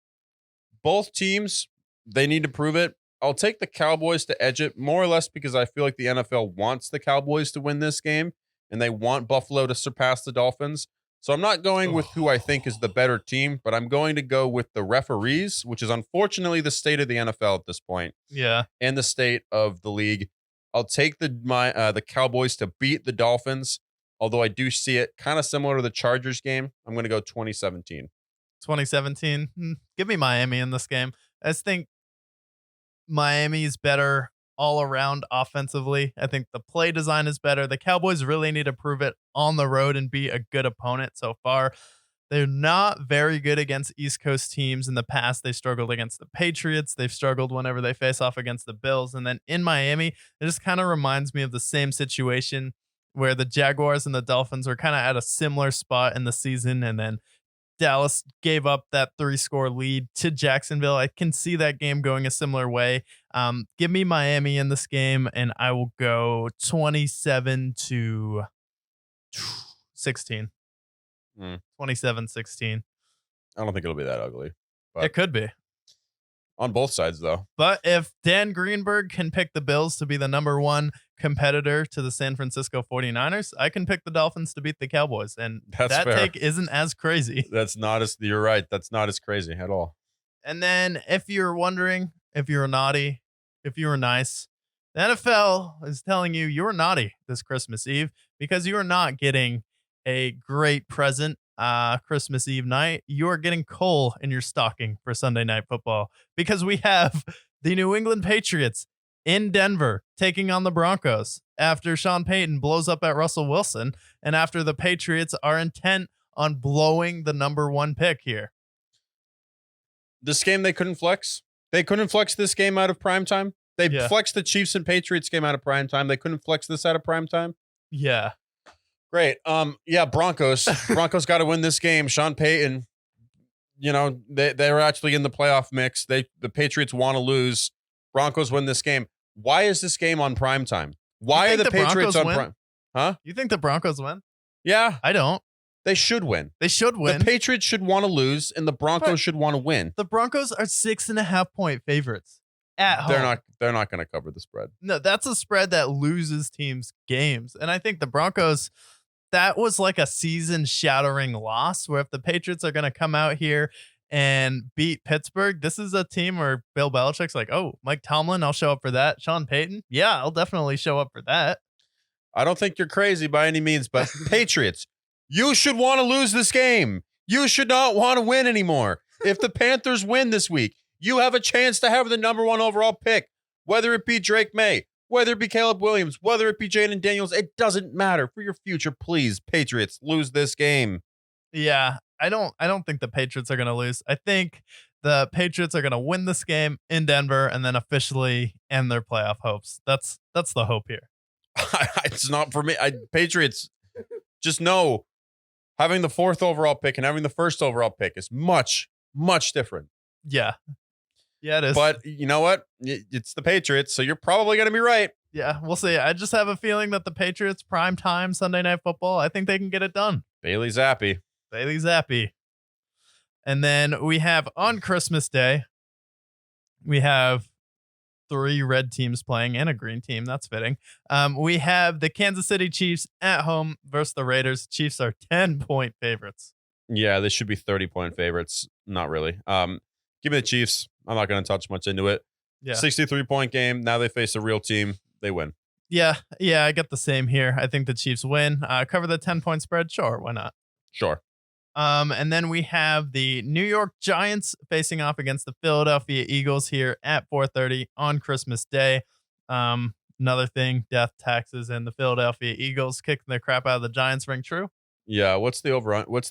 Both teams, they need to prove it. I'll take the Cowboys to edge it more or less because I feel like the NFL wants the Cowboys to win this game and they want Buffalo to surpass the Dolphins. So I'm not going with who I think is the better team, but I'm going to go with the referees, which is unfortunately the state of the NFL at this point. Yeah. And the state of the league. I'll take the Cowboys to beat the Dolphins. Although I do see it kind of similar to the Chargers game. I'm going to go 2017. 2017. Give me Miami in this game. I just think Miami's better all around offensively. I think the play design is better. The Cowboys really need to prove it on the road and be a good opponent so far. They're not very good against East Coast teams. In the past, they struggled against the Patriots. They've struggled whenever they face off against the Bills. And then in Miami, it just kind of reminds me of the same situation where the Jaguars and the Dolphins were kind of at a similar spot in the season, and then Dallas gave up that 3-score lead to Jacksonville. I can see that game going a similar way. Give me Miami in this game, and I will go 27-16. 27-16. I don't think it'll be that ugly. But It could be. On both sides, though. But if Dan Greenberg can pick the Bills to be the number one competitor to the San Francisco 49ers, I can pick the Dolphins to beat the Cowboys. And that fair. take isn't as crazy. You're right. That's not as crazy at all. And then if you're wondering if you're naughty, if you were nice, the NFL is telling you you're naughty this Christmas Eve because you are not getting a great present Christmas Eve night. You're getting coal in your stocking for Sunday Night Football because we have the New England Patriots in Denver taking on the Broncos after Sean Payton blows up at Russell Wilson and after the Patriots are intent on blowing the number one pick here. This game they couldn't flex. They couldn't flex this game out of primetime. They flexed the Chiefs and Patriots game out of primetime. They couldn't flex this out of primetime. Yeah. Great. Broncos. Broncos got to win this game. Sean Payton, they were actually in the playoff mix. The Patriots want to lose. Broncos win this game. Why is this game on prime time? Why are think the the Patriots Broncos on win? prime? Huh? You think the Broncos win? Yeah, I don't. they should win. They should win. The Patriots should want to lose, and the Broncos But- should want to win. The Broncos are 6.5-point favorites at home. They're not going to cover the spread. No, that's a spread that loses teams games. And I think the Broncos, that was like a season shattering loss where if the Patriots are going to come out here and beat Pittsburgh, this is a team where Bill Belichick's like, oh, Mike Tomlin, I'll show up for that. Sean Payton, yeah, I'll definitely show up for that. I don't think you're crazy by any means, but Patriots, you should want to lose this game. You should not want to win anymore. If the Panthers win this week, you have a chance to have the number 1 overall pick, whether it be Drake May, whether it be Caleb Williams, whether it be Jaden Daniels. It doesn't matter. For your future, please, Patriots, lose this game. Yeah, I don't think the Patriots are going to lose. I think the Patriots are going to win this game in Denver and then officially end their playoff hopes. That's the hope here. It's not for me. Patriots, just know having the 4th overall pick and having the 1st overall pick is much, much different. Yeah. Yeah, it is. But you know what? It's the Patriots, so you're probably going to be right. Yeah, we'll see. I just have a feeling that the Patriots prime time Sunday Night Football, I think they can get it done. Bailey Zappi. Bailey Zappi. And then we have on Christmas Day, we have 3 red teams playing and a green team. That's fitting. We have the Kansas City Chiefs at home versus the Raiders. Chiefs are 10-point favorites. Yeah, they should be 30-point favorites. Not really. Give me the Chiefs. I'm not going to touch much into it. Yeah. 63-point game. Now they face a real team. They win. Yeah, I get the same here. I think the Chiefs win. Cover the 10-point spread. Sure, why not? Sure. And then we have the New York Giants facing off against the Philadelphia Eagles here at 4:30 on Christmas Day. Another thing, death taxes and the Philadelphia Eagles kicking the crap out of the Giants ring true. Yeah, what's the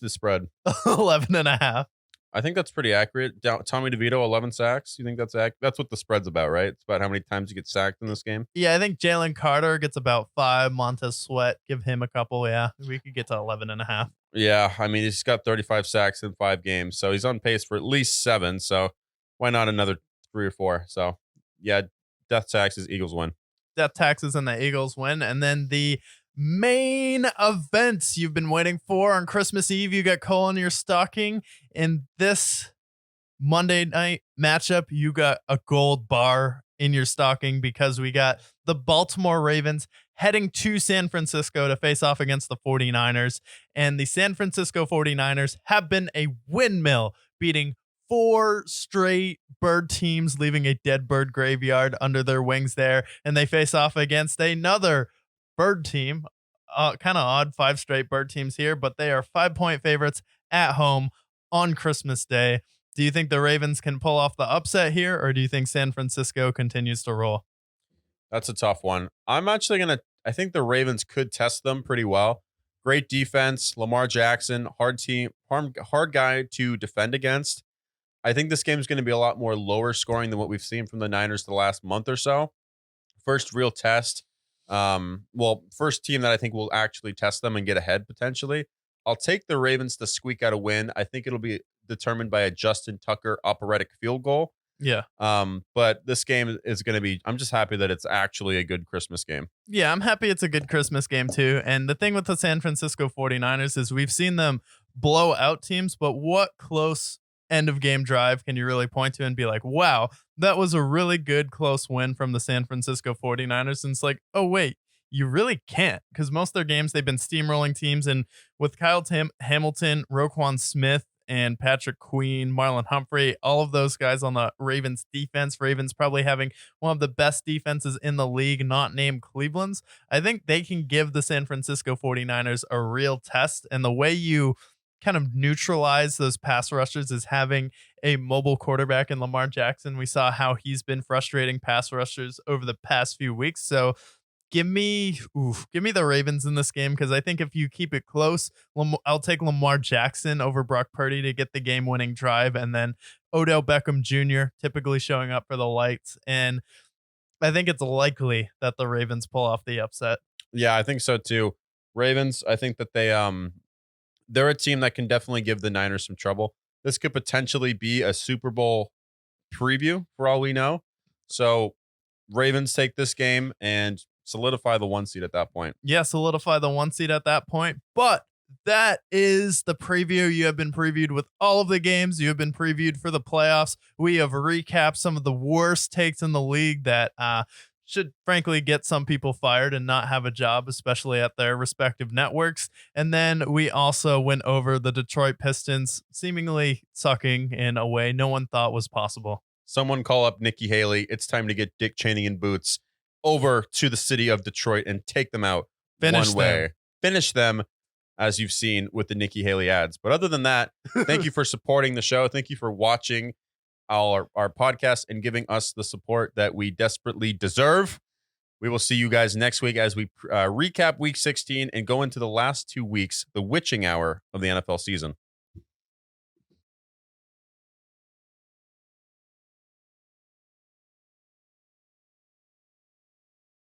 spread? 11.5. I think that's pretty accurate. Tommy DeVito, 11 sacks. You think that's that's what the spread's about, right? It's about how many times you get sacked in this game. Yeah, I think Jalen Carter gets about 5. Montez Sweat, give him a couple. Yeah, we could get to 11.5. Yeah, I mean, he's got 35 sacks in 5 games, so he's on pace for at least 7. So why not another 3 or 4? So yeah, death taxes, Eagles win. Death taxes and the Eagles win. And then the main events you've been waiting for on Christmas Eve. You got coal in your stocking. In this Monday night matchup, you got a gold bar in your stocking because we got the Baltimore Ravens heading to San Francisco to face off against the 49ers. And the San Francisco 49ers have been a windmill, beating 4 straight bird teams, leaving a dead bird graveyard under their wings there. And they face off against another bird team. Kind of odd, 5 straight bird teams here, but they are 5-point favorites at home on Christmas Day. Do you think the Ravens can pull off the upset here, or do you think San Francisco continues to roll? That's a tough one. I think the Ravens could test them pretty well. Great defense, Lamar Jackson, hard guy to defend against. I think this game is going to be a lot more lower scoring than what we've seen from the Niners the last month or so. First real test. First team that I think will actually test them and get ahead potentially. I'll take the Ravens to squeak out a win. I think it'll be determined by a Justin Tucker operatic field goal. Yeah. But this game is going to be, I'm just happy that it's actually a good Christmas game. Yeah, I'm happy it's a good Christmas game too. And the thing with the San Francisco 49ers is we've seen them blow out teams, but what close end of game drive can you really point to and be like, wow, that was a really good close win from the San Francisco 49ers? And it's like, oh, wait, you really can't, because most of their games they've been steamrolling teams. And with Kyle Hamilton, Roquan Smith, and Patrick Queen, Marlon Humphrey, all of those guys on the Ravens defense. Ravens probably having one of the best defenses in the league, not named Cleveland's. I think they can give the San Francisco 49ers a real test. And the way you kind of neutralize those pass rushers is having a mobile quarterback in Lamar Jackson. We saw how he's been frustrating pass rushers over the past few weeks. So give me the Ravens in this game, because I think if you keep it close, I'll take Lamar Jackson over Brock Purdy to get the game-winning drive, and then Odell Beckham Jr. typically showing up for the lights. And I think it's likely that the Ravens pull off the upset. Yeah, I think so too. Ravens, I think that they're a team that can definitely give the Niners some trouble. This could potentially be a Super Bowl preview for all we know. So Ravens take this game and solidify the 1 seed at that point. Yeah, solidify the 1 seed at that point. But that is the preview. You have been previewed with all of the games. You have been previewed for the playoffs. We have recapped some of the worst takes in the league that should frankly get some people fired and not have a job, especially at their respective networks. And then we also went over the Detroit Pistons seemingly sucking in a way no one thought was possible. Someone call up Nikki Haley. It's time to get Dick Cheney in boots over to the city of Detroit and take them out one way. Finish them, as you've seen with the Nikki Haley ads. But other than that, thank you for supporting the show. Thank you for watching our podcast and giving us the support that we desperately deserve. We will see you guys next week as we recap week 16 and go into the last 2 weeks, the witching hour of the NFL season.